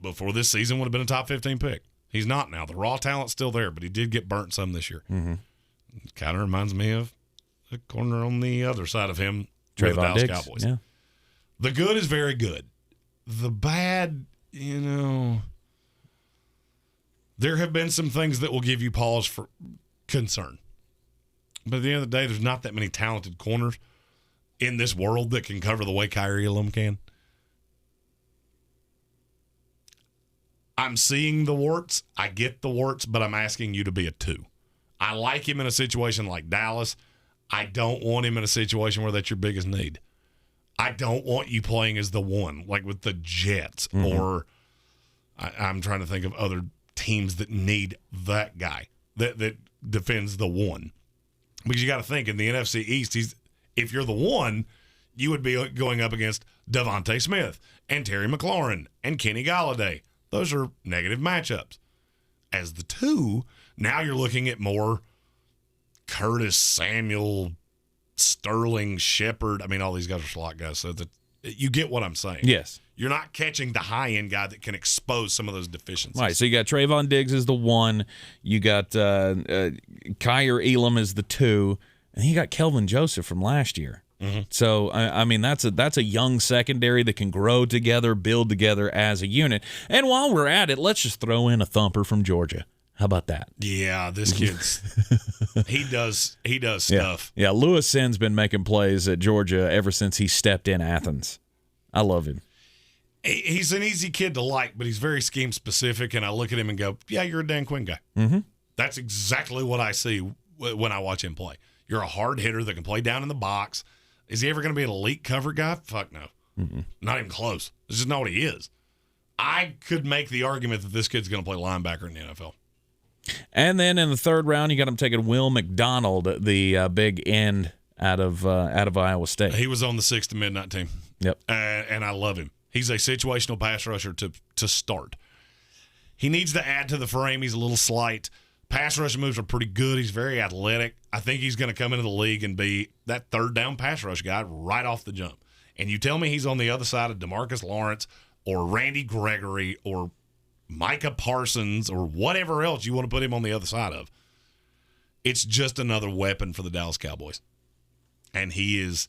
before this season would have been a top 15 pick. He's not now. The raw talent's still there, but he did get burnt some this year. Mm-hmm. Kind of reminds me of the corner on the other side of him with the Dallas Cowboys. Yeah. The good is very good. The bad, there have been some things that will give you pause for concern. But at the end of the day, there's not that many talented corners in this world that can cover the way Kyrie Elam can. I'm seeing the warts. I get the warts, but I'm asking you to be a 2. I like him in a situation like Dallas. I don't want him in a situation where that's your biggest need. I don't want you playing as the 1, like with the Jets, or I'm trying to think of other teams that need that guy that defends the 1. Because you got to think, in the NFC East, if you're the 1, you would be going up against Devontae Smith and Terry McLaurin and Kenny Galladay. Those are negative matchups. As the 2, now you're looking at more Curtis Samuel, Sterling, Shepard. I mean, all these guys are slot guys, so you get what I'm saying. Yes. You're not catching the high-end guy that can expose some of those deficiencies. Right, so you got Trayvon Diggs as the 1, you got Kyrie Elam as the 2, and you got Kelvin Joseph from last year. So, I mean, that's a young secondary that can grow together, build together as a unit. And while we're at it, let's just throw in a thumper from Georgia. How about that? Yeah, this kid's he does stuff. Yeah, Lewis Sinn's been making plays at Georgia ever since he stepped in Athens. I love him. He's an easy kid to like, but he's very scheme specific, and I look at him and go, yeah, you're a Dan Quinn guy. That's exactly what I see when I watch him play. You're a hard hitter that can play down in the box. Is he ever going to be an elite cover guy? Fuck no. Not even close. It's just not what he is. I could make the argument that this kid's going to play linebacker in the NFL. And then in the 3rd round, you got him taking Will McDonald, the big end out of Iowa State. He was on the 6 to midnight team. Yep. And I love him. He's a situational pass rusher to start. He needs to add to the frame. He's a little slight. Pass rush moves are pretty good. He's very athletic. I think he's going to come into the league and be that 3rd down pass rush guy right off the jump. And you tell me he's on the other side of DeMarcus Lawrence or Randy Gregory or Micah Parsons or whatever else you want to put him on the other side of. It's just another weapon for the Dallas Cowboys. And he is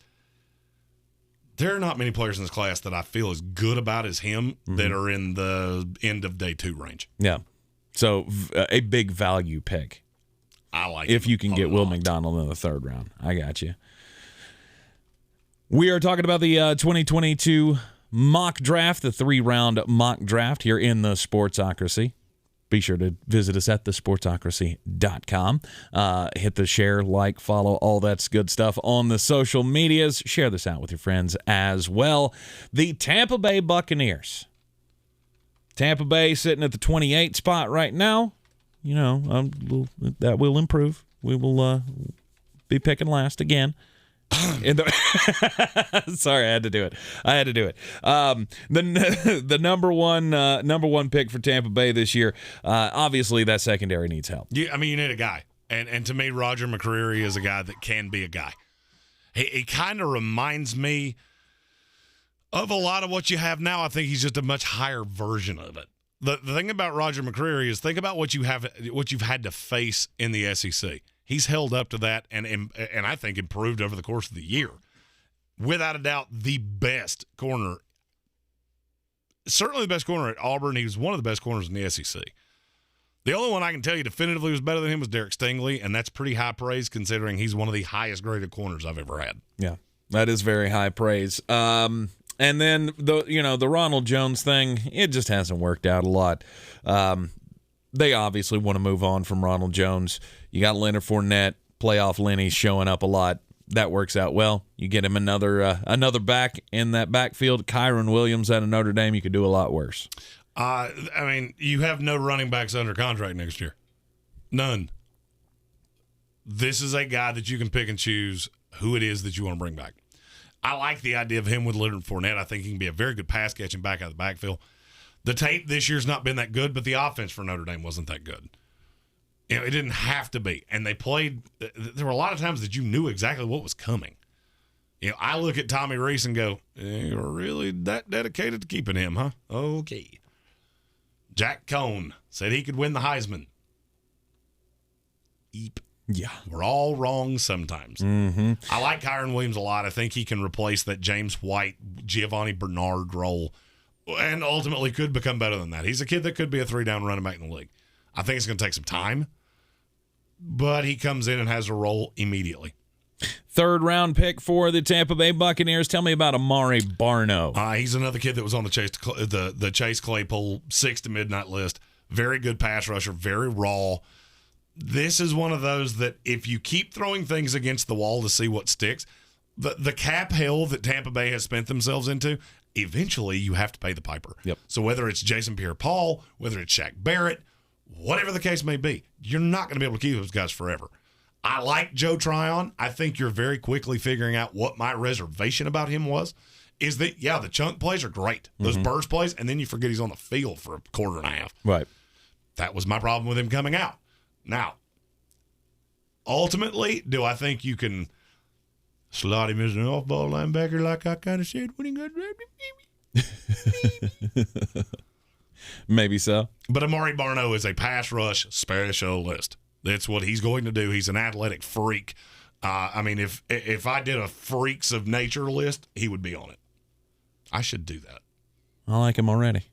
– there are not many players in this class that I feel as good about as him that are in the end of day 2 range. Yeah. So a big value pick. I like if you can get Will McDonald in the 3rd round. I got you. We are talking about the 2022 mock draft, the 3-round mock draft here in the Sportsocracy. Be sure to visit us at thesportsocracy.com. Hit the share, like, follow, all that's good stuff on the social medias. Share this out with your friends as well. The Tampa Bay Buccaneers. Tampa Bay sitting at the 28 spot right now. You know, that will improve. We will be picking last again. Sorry, I had to do it. The number one pick for Tampa Bay this year. Obviously, that secondary needs help. You need a guy, and to me, Roger McCreary is a guy that can be a guy. He kind of reminds me of a lot of what you have now. I think he's just a much higher version of it. The thing about Roger McCreary is think about what you've had to face in the SEC. He's held up to that and I think improved over the course of the year. Without a doubt, the best corner. Certainly the best corner at Auburn. He was one of the best corners in the SEC. The only one I can tell you definitively was better than him was Derek Stingley, and that's pretty high praise considering he's one of the highest graded corners I've ever had. Yeah, that is very high praise. And then the Ronald Jones thing, it just hasn't worked out a lot. They obviously want to move on from Ronald Jones. You got Leonard Fournette, playoff Lenny showing up a lot. That works out well. You get him another back in that backfield. Kyron Williams out of Notre Dame, you could do a lot worse. You have no running backs under contract next year. None. This is a guy that you can pick and choose who it is that you want to bring back. I like the idea of him with Leonard Fournette. I think he can be a very good pass catching back out of the backfield. The tape this year's not been that good, but the offense for Notre Dame wasn't that good. It didn't have to be. And they played – there were a lot of times that you knew exactly what was coming. I look at Tommy Rees and go, you're really that dedicated to keeping him, huh? Okay. Jack Cohn said he could win the Heisman. Eep. Yeah. We're all wrong sometimes. Mm-hmm. I like Kyron Williams a lot. I think he can replace that James White, Giovanni Bernard role and ultimately could become better than that. He's a kid that could be a 3-down running back in the league. I think it's going to take some time, but he comes in and has a role immediately. Third round pick for the Tampa Bay Buccaneers. Tell me about Amari Barno. He's another kid that was on the Chase Claypool 6 to midnight list. Very good pass rusher, very raw. This is one of those that if you keep throwing things against the wall to see what sticks, the cap hell that Tampa Bay has spent themselves into, eventually you have to pay the piper. Yep. So whether it's Jason Pierre-Paul, whether it's Shaq Barrett, whatever the case may be, you're not going to be able to keep those guys forever. I like Joe Tryon. I think you're very quickly figuring out what my reservation about him was. Is that, the chunk plays are great. Those burst plays, and then you forget he's on the field for a quarter and a half. Right. That was my problem with him coming out. Now, ultimately, do I think you can slot him as an off-ball linebacker like I kind of said when he got drafted? Maybe so. But Amari Barno is a pass rush specialist. That's what he's going to do. He's an athletic freak. If I did a freaks of nature list, he would be on it. I should do that. I like him already.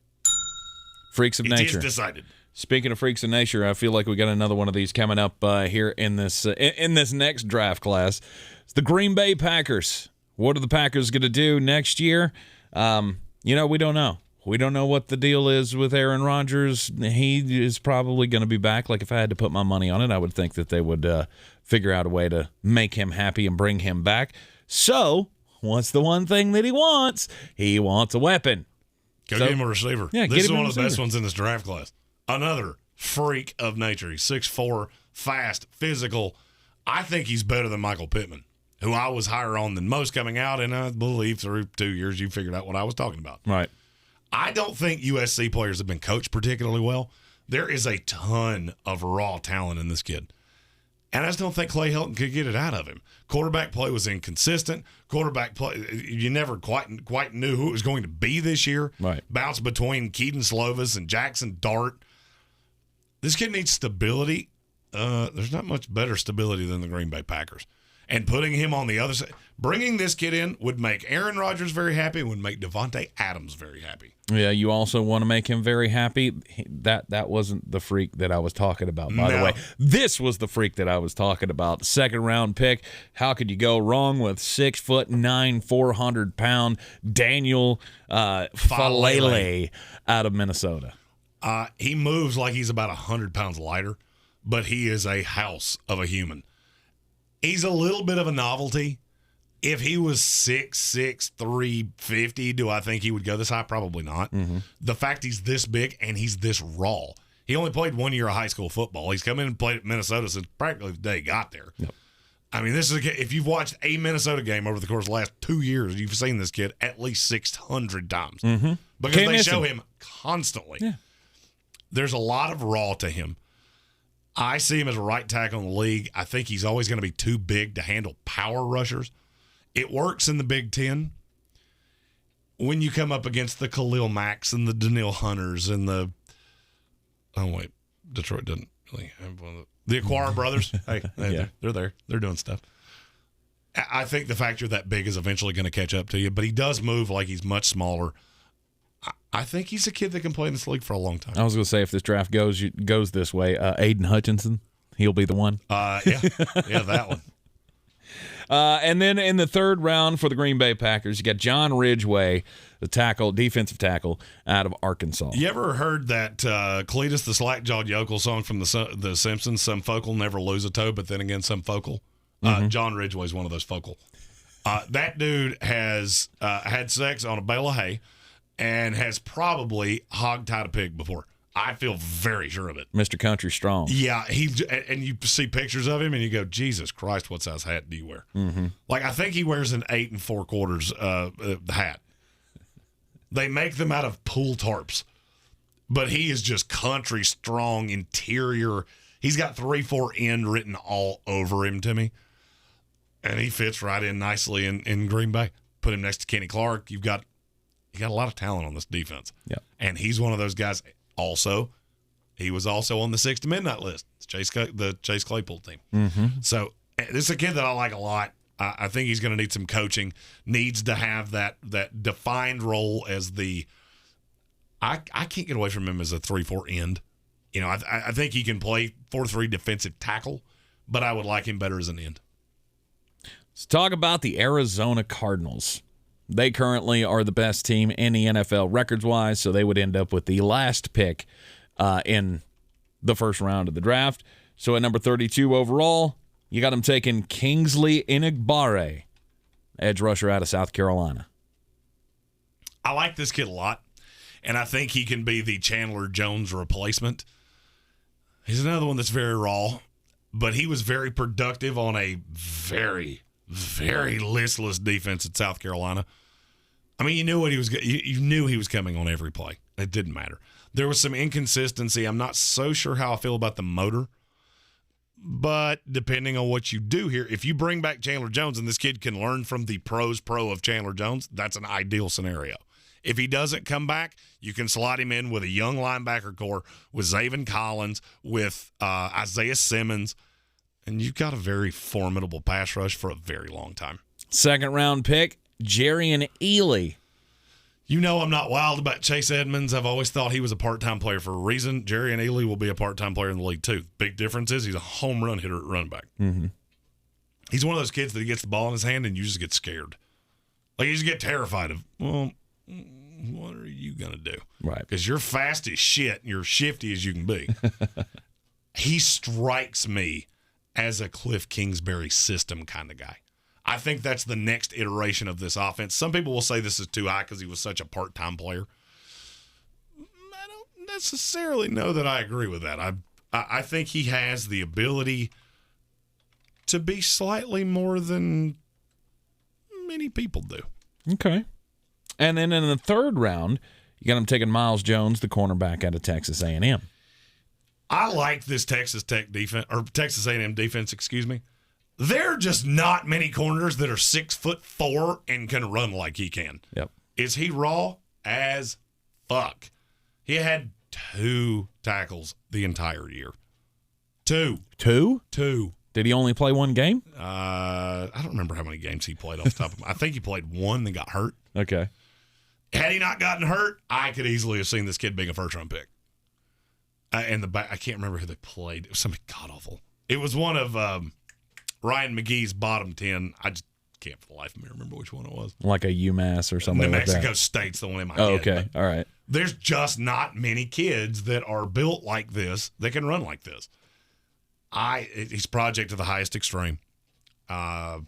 Freaks of nature. It is decided. Speaking of freaks of nature, I feel like we got another one of these coming up here in this next draft class. It's the Green Bay Packers. What are the Packers going to do next year? We don't know. We don't know what the deal is with Aaron Rodgers. He is probably going to be back. Like, if I had to put my money on it, I would think that they would figure out a way to make him happy and bring him back. So, what's the one thing that he wants? He wants a weapon. Get him a receiver. Yeah, this is one of the best ones in this draft class. Another freak of nature. He's 6'4", fast, physical. I think he's better than Michael Pittman, who I was higher on than most coming out, and I believe through 2 years you figured out what I was talking about. Right. I don't think USC players have been coached particularly well. There is a ton of raw talent in this kid. And I just don't think Clay Helton could get it out of him. Quarterback play was inconsistent. Quarterback play, you never quite knew who it was going to be this year. Right. Bounce between Keaton Slovis and Jackson Dart. This kid needs stability. There's not much better stability than the Green Bay Packers. And putting him on the other side, bringing this kid in would make Aaron Rodgers very happy, would make Devontae Adams very happy. Yeah, you also want to make him very happy. That wasn't the freak that I was talking about, by the way. This was the freak that I was talking about. Second round pick. How could you go wrong with 6'9", 400-pound Daniel Falele out of Minnesota? He moves like he's about 100 pounds lighter, but he is a house of a human. He's a little bit of a novelty. If he was 6'6", 350, do I think he would go this high? Probably not. Mm-hmm. The fact he's this big and he's this raw. He only played 1 year of high school football. He's come in and played at Minnesota since practically the day he got there. Yep. I mean, this is if you've watched a Minnesota game over the course of the last 2 years, you've seen this kid at least 600 times. Mm-hmm. Because they show him constantly. Yeah. There's a lot of raw to him. I see him as a right tackle in the league. I think he's always going to be too big to handle power rushers. It works in the Big Ten. When you come up against the Khalil Macks and the Daniil Hunters and the Detroit doesn't really have one of the Acquire brothers. Hey, they're there. They're doing stuff. I think the fact you're that big is eventually going to catch up to you, but he does move like he's much smaller. I think he's a kid that can play in this league for a long time. I was going to say, if this draft goes this way, Aiden Hutchinson, he'll be the one. Yeah, that one. And then in the third round for the Green Bay Packers, you got John Ridgeway, the defensive tackle out of Arkansas. You ever heard that Cletus the Slack-Jawed Yokel song from the Simpsons? Some folk will never lose a toe, but then again, some folk will. John Ridgeway's one of those folk will. That dude has had sex on a bale of hay and has probably hog-tied a pig before. I feel very sure of it. Mr. Country Strong. Yeah, and you see pictures of him and you go, Jesus Christ, what size hat do you wear? Mm-hmm. Like, I think he wears an 8 4/4 hat. They make them out of pool tarps, but he is just country strong interior. He's got 3-4 written all over him to me, and he fits right in nicely in Green Bay. Put him next to Kenny Clark. You got a lot of talent on this defense. Yeah, and he's one of those guys. Also, he was also on the 6 to midnight list, the Chase Claypool team. Mm-hmm. So this is a kid that I like a lot. I think he's going to need some coaching. Needs to have that defined role as the. I can't get away from him as a 3-4 end. You know, I think he can play 4-3 defensive tackle, but I would like him better as an end. Let's talk about the Arizona Cardinals. They currently are the best team in the NFL records-wise, so they would end up with the last pick in the first round of the draft. So at number 32 overall, you got them taking Kingsley Enagbare, edge rusher out of South Carolina. I like this kid a lot, and I think he can be the Chandler Jones replacement. He's another one that's very raw, but he was very productive on a very, very listless defense at South Carolina. I mean, you knew what he was. You knew he was coming on every play. It didn't matter. There was some inconsistency. I'm not so sure how I feel about the motor, but depending on what you do here, if you bring back Chandler Jones and this kid can learn from the pros pro of Chandler Jones, that's an ideal scenario. If he doesn't come back, you can slot him in with a young linebacker core, with Zaven Collins, with Isaiah Simmons, and you've got a very formidable pass rush for a very long time. Second round pick, Jerrion Ealy. You know I'm not wild about Chase Edmonds. I've always thought he was a part-time player for a reason. Jerrion Ealy will be a part-time player in the league too. Big difference is he's a home run hitter at running back. Mm-hmm. He's one of those kids that he gets the ball in his hand and you just get scared. Like you just get terrified of, well, what are you going to do? Right. Because you're fast as shit and you're shifty as you can be. He strikes me as a Cliff Kingsbury system kind of guy. I think that's the next iteration of this offense. Some people will say this is too high because he was such a part-time player. I don't necessarily know that I agree with that. I think he has the ability to be slightly more than many people do. Okay. And then in the third round, you got him taking Miles Jones, the cornerback out of Texas A&M. I like this Texas Tech defense, or Texas A&M defense, excuse me. There are just not many corners that are 6'4" and can run like he can. Yep. Is he raw as fuck? He had 2 tackles the entire year. 2. 2? 2. Did he only play one game? I don't remember how many games he played off the top of my. I think he played 1 that got hurt. Okay. Had he not gotten hurt, I could easily have seen this kid being a first-round pick. And I can't remember who they played. It was somebody god-awful. It was one of Ryan McGee's bottom 10. I just can't for the life of me remember which one it was. Like a UMass or something like that. New Mexico State's the one in my Oh, head. okay. All right. There's just not many kids that are built like this that can run like this. He's project to the highest extreme. But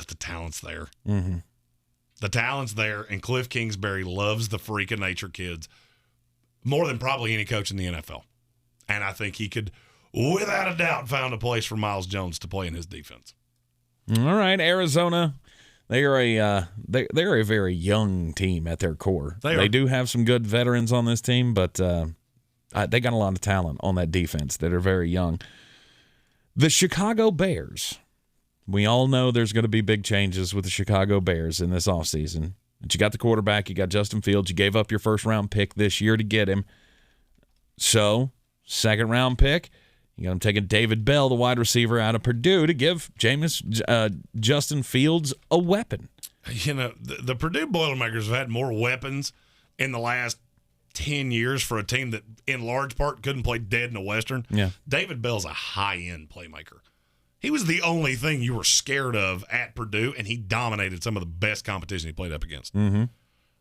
the talent's there. Mm-hmm. The talent's there, and Cliff Kingsbury loves the freak of nature kids more than probably any coach in the NFL. And I think he could, without a doubt, found a place for Miles Jones to play in his defense. All right, Arizona. They are they're a very young team at their core. They do have some good veterans on this team, but they got a lot of talent on that defense that are very young. The Chicago Bears. We all know there's going to be big changes with the Chicago Bears in this offseason. But you got the quarterback, you got Justin Fields, you gave up your first-round pick this year to get him. So, second-round pick, you got him taking David Bell, the wide receiver out of Purdue, to give Justin Fields a weapon. You know, the Purdue Boilermakers have had more weapons in the last 10 years for a team that, in large part, couldn't play dead in the Western. Yeah. David Bell's a high-end playmaker. He was the only thing you were scared of at Purdue, and he dominated some of the best competition he played up against. Mm-hmm.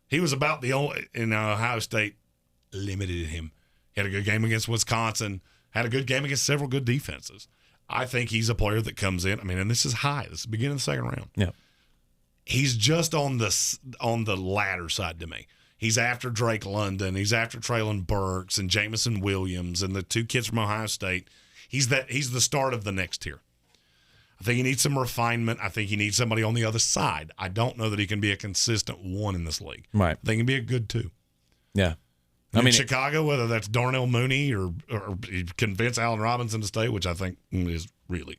He was about the only, in Ohio State, limited him. He had a good game against Wisconsin, had a good game against several good defenses. I think he's a player that comes in. I mean, and this is high. This is the beginning of the second round. Yeah. He's just on the ladder side to me. He's after Drake London. He's after Traylon Burks and Jamison Williams and the 2 kids from Ohio State. He's the start of the next tier. I think he needs some refinement. I think he needs somebody on the other side. I don't know that he can be a consistent 1 in this league. Right. I think he can be a good 2. Yeah. In Chicago, whether that's Darnell Mooney or convince Allen Robinson to stay, which I think is really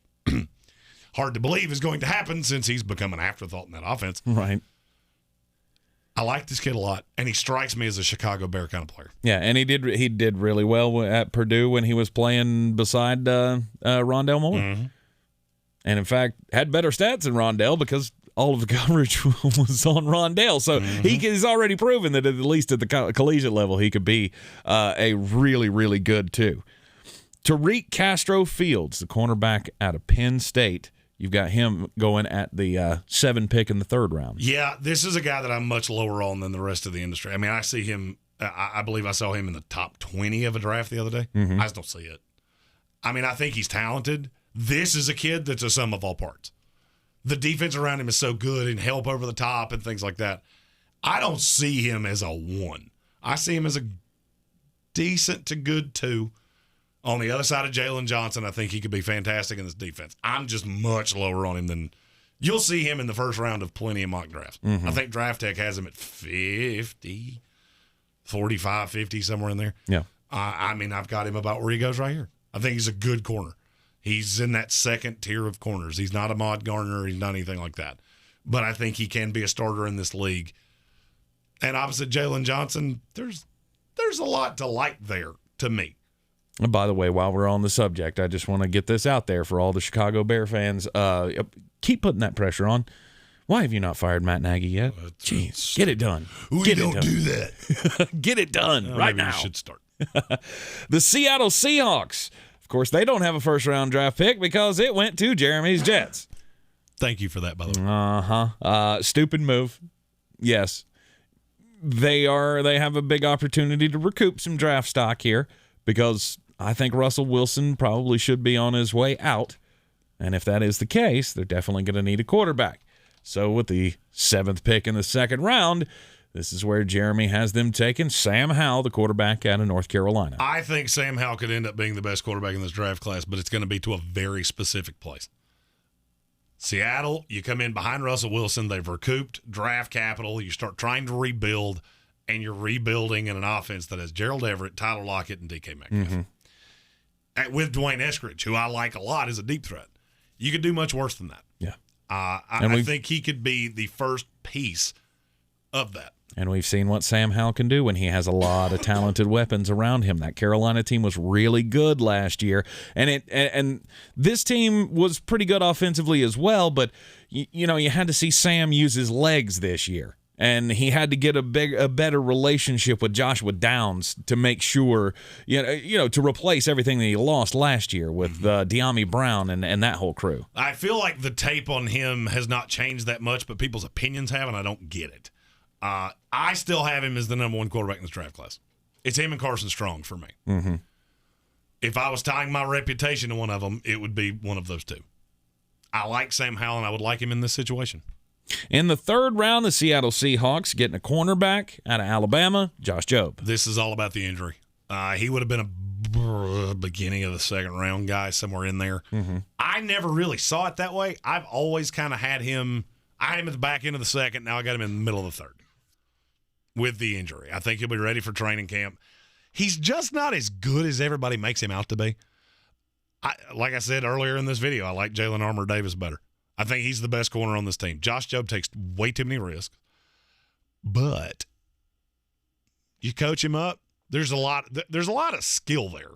hard to believe is going to happen since he's become an afterthought in that offense. Right. I like this kid a lot, and he strikes me as a Chicago Bear kind of player. Yeah, and he did really well at Purdue when he was playing beside Rondell Moore. Mm-hmm. And, in fact, had better stats than Rondell because all of the coverage was on Rondell. So he's already proven that at least at the collegiate level he could be a really, really good 2. Tariq Castro Fields, the cornerback out of Penn State. You've got him going at the 7 pick in the 3rd round. Yeah, this is a guy that I'm much lower on than the rest of the industry. I mean, I see him, I believe I saw him in the top 20 of a draft the other day. I just don't see it. I mean, I think he's talented. This is a kid that's a sum of all parts. The defense around him is so good and help over the top and things like that. I don't see him as a 1. I see him as a decent to good 2. On the other side of Jalen Johnson, I think he could be fantastic in this defense. I'm just much lower on him than you'll see him in the first round of plenty of mock drafts. I think Draft Tech has him at 50, 45, 50, somewhere in there. Yeah. I mean, I've got him about where he goes right here. I think he's a good corner. He's in that second tier of corners. He's not a Ahmad Gardner. He's not anything like that. But I think he can be a starter in this league. And opposite Jalen Johnson, there's a lot to like there to me. And by the way, while we're on the subject, I just want to get this out there for all the Chicago Bear fans. Keep putting that pressure on. Why have you not fired Matt Nagy yet? Jeez, get it done. We don't do that. Get it done right now. We should start. The Seattle Seahawks. Of course, they don't have a first-round draft pick because it went to Jeremy's Jets. Thank you for that, by the way. Stupid move. Yes. They have a big opportunity to recoup some draft stock here because I think Russell Wilson probably should be on his way out. And if that is the case, they're definitely going to need a quarterback. So with the 7th pick in the 2nd round, this is where Jeremy has them taking Sam Howell, the quarterback out of North Carolina. I think Sam Howell could end up being the best quarterback in this draft class, but it's going to be to a very specific place. Seattle, you come in behind Russell Wilson. They've recouped draft capital. You start trying to rebuild, and you're rebuilding in an offense that has Gerald Everett, Tyler Lockett, and DK Metcalf. With Dwayne Eskridge, who I like a lot, as a deep threat. You could do much worse than that. Yeah. I think he could be the first piece of that. And we've seen what Sam Howell can do when he has a lot of talented weapons around him. That Carolina team was really good last year, and this team was pretty good offensively as well. But you had to see Sam use his legs this year, and he had to get a better relationship with Joshua Downs to make sure to replace everything that he lost last year with De'Ami Brown and that whole crew. I feel like the tape on him has not changed that much, but people's opinions have, and I don't get it. I still have him as the number 1 quarterback in this draft class. It's him and Carson Strong for me. If I was tying my reputation to one of them, it would be one of those two. I like Sam Howell, and I would like him in this situation. In the 3rd round, the Seattle Seahawks getting a cornerback out of Alabama, Josh Jobe. This is all about the injury. He would have been a beginning of the 2nd round guy, somewhere in there. I never really saw it that way. I've always kind of had him. I had him at the back end of the 2nd. Now I got him in the middle of the 3rd. With the injury, I think he'll be ready for training camp. He's just not as good as everybody makes him out to be. Like I said earlier in this video, I like Jalen Armour-Davis better. I think he's the best corner on this team. Josh Jobe takes way too many risks, but you coach him up. There's a lot of skill there.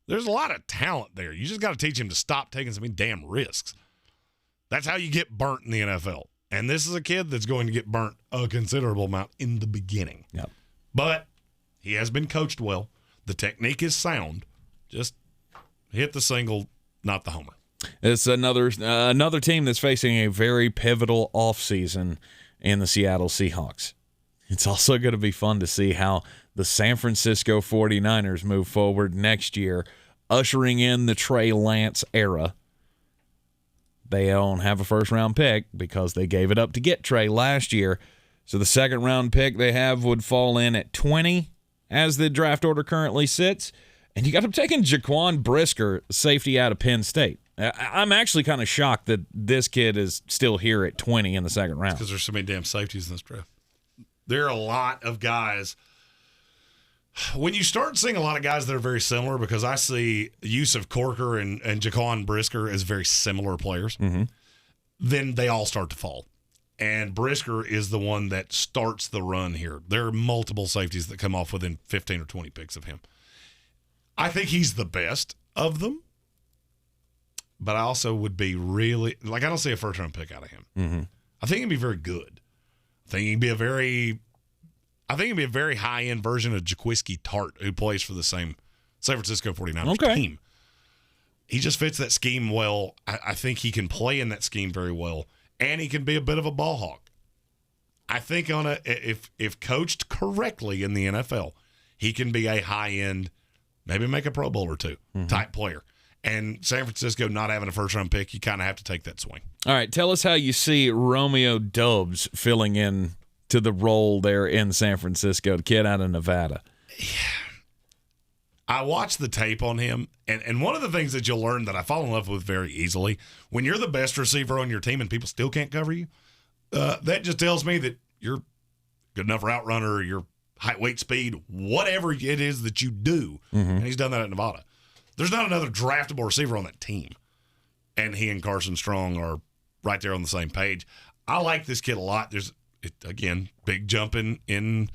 There's a lot of talent there. You just got to teach him to stop taking so many damn risks. That's how you get burnt in the NFL. And this is a kid that's going to get burnt a considerable amount in the beginning. Yep. But he has been coached well. The technique is sound. Just hit the single, not the homer. It's another team that's facing a very pivotal offseason in the Seattle Seahawks. It's also going to be fun to see how the San Francisco 49ers move forward next year, ushering in the Trey Lance era. They don't have a first-round pick because they gave it up to get Trey last year. So the 2nd-round pick they have would fall in at 20 as the draft order currently sits. And you got them taking Jaquan Brisker, safety out of Penn State. I'm actually kind of shocked that this kid is still here at 20 in the 2nd round. Because there's so many damn safeties in this draft. There are a lot of guys. When you start seeing a lot of guys that are very similar, because I see Yusuf Corker and Jaquan Brisker as very similar players, then they all start to fall. And Brisker is the one that starts the run here. There are multiple safeties that come off within 15 or 20 picks of him. I think he's the best of them, but I also would be really, I don't see a first-round pick out of him. I think he'd be very good. I think he'd be a very high-end version of Jaquiski Tart, who plays for the same San Francisco 49ers team. he just fits that scheme well. I think he can play in that scheme very well, and he can be a bit of a ball hawk. I think if coached correctly in the NFL, he can be a high-end, maybe make a Pro Bowl or two type player. And San Francisco not having a first-round pick, you kind of have to take that swing. All right, tell us how you see Romeo Doubs filling in to the role there in San Francisco, the kid out of Nevada. Yeah. I watched the tape on him, and one of the things that you'll learn that I fall in love with very easily, when you're the best receiver on your team and people still can't cover you, that just tells me that you're good enough route runner, your height, weight, speed, whatever it is that you do, and he's done that at Nevada. There's not another draftable receiver on that team, and he and Carson Strong are right there on the same page. I like this kid a lot. There's, big jump in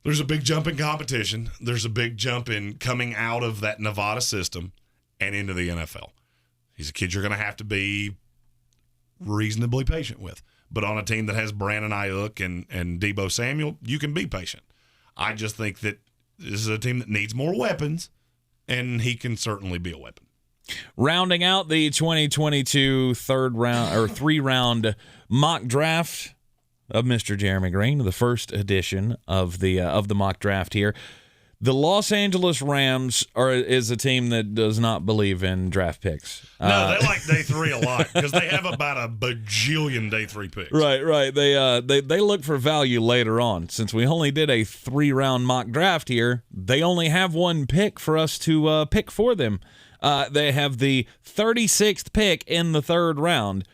there's a big jump in competition. There's a big jump in coming out of that Nevada system and into the NFL. He's a kid you're going to have to be reasonably patient with. But on a team that has Brandon Ayuk and Deebo Samuel, you can be patient. I just think that this is a team that needs more weapons, and he can certainly be a weapon. Rounding out the 2022 three-round mock draft of Mr. Jeremy Greene, the first edition of the mock draft here. The Los Angeles Rams is a team that does not believe in draft picks. No, they like day three a lot because they have about a bajillion day three picks. Right. They look for value later on. Since we only did a 3-round mock draft here, they only have one pick for us to pick for them. They have the 36th pick in the 3rd round.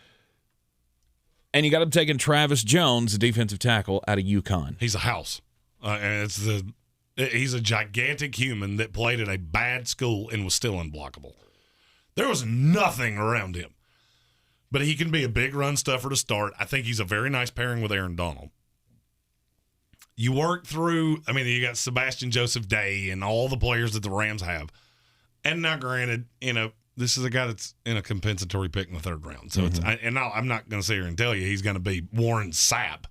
And you got him taking Travis Jones, the defensive tackle out of UConn. He's a house. And he's a gigantic human that played at a bad school and was still unblockable. There was nothing around him. But he can be a big run stuffer to start. I think he's a very nice pairing with Aaron Donald. You work through, you got Sebastian Joseph Day and all the players that the Rams have. And now, granted, this is a guy that's in a compensatory pick in the 3rd round. So I'm not going to sit here and tell you he's going to be Warren Sapp.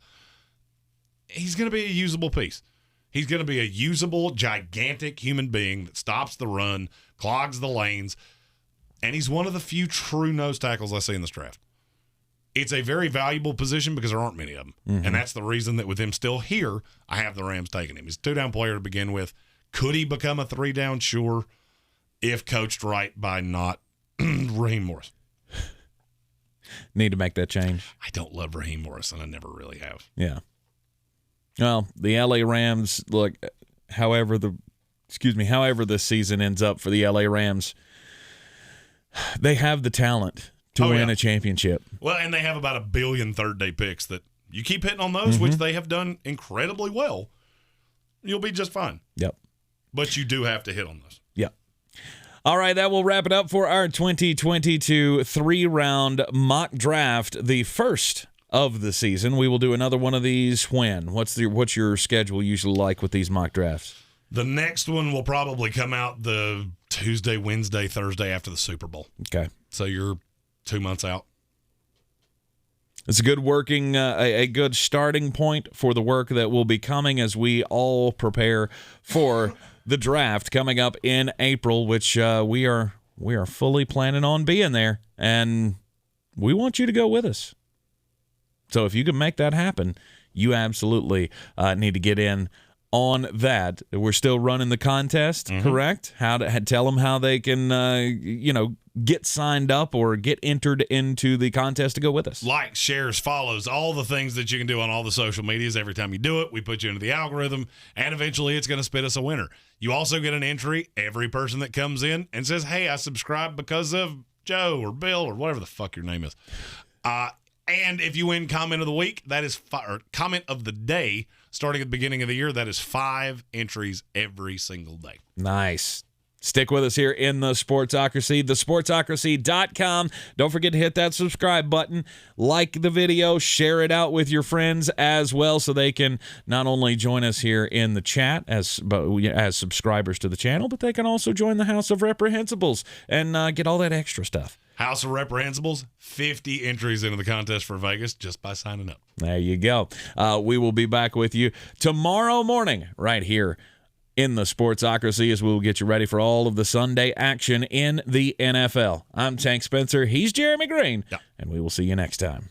He's going to be a usable piece. He's going to be a usable, gigantic human being that stops the run, clogs the lanes, and he's one of the few true nose tackles I see in this draft. It's a very valuable position because there aren't many of them, and that's the reason that with him still here, I have the Rams taking him. He's a 2-down player to begin with. Could he become a 3-down? Sure, if coached right by not Raheem Morris. Need to make that change. I don't love Raheem Morris, and I never really have. Yeah. Well, the LA Rams, look, however this season ends up for the LA Rams, they have the talent to win a championship. Well, and they have about 1 billion third-day picks that you keep hitting on those, which they have done incredibly well, you'll be just fine. Yep. But you do have to hit on those. Yep. All right, that will wrap it up for our 2022 3-round mock draft, the first of the season. We will do another one of these when? What's your schedule usually like with these mock drafts? The next one will probably come out the Tuesday, Wednesday, Thursday after the Super Bowl. Okay. So you're 2 months out. It's a good a good starting point for the work that will be coming as we all prepare for the draft coming up in April, which we are fully planning on being there, and we want you to go with us. So if you can make that happen, you absolutely need to get in on that. We're still running the contest, correct? Tell them how they can, get signed up or get entered into the contest to go with us. Likes, shares, follows, all the things that you can do on all the social medias. Every time you do it, we put you into the algorithm, and eventually it's going to spit us a winner. You also get an entry, every person that comes in and says, hey, I subscribed because of Joe or Bill or whatever the fuck your name is. And if you win comment of the week, that is or comment of the day, starting at the beginning of the year, that is 5 entries every single day. Nice. Stick with us here in the Sportsocracy, thesportsocracy.com. Don't forget to hit that subscribe button, like the video, share it out with your friends as well so they can not only join us here in the chat as subscribers to the channel, but they can also join the House of Reprehensibles and get all that extra stuff. House of Reprehensibles, 50 entries into the contest for Vegas just by signing up. There you go. We will be back with you tomorrow morning right here in the Sportsocracy as we'll get you ready for all of the Sunday action in the NFL. I'm Tank Spencer. He's Jeremy Greene. Yeah. And we will see you next time.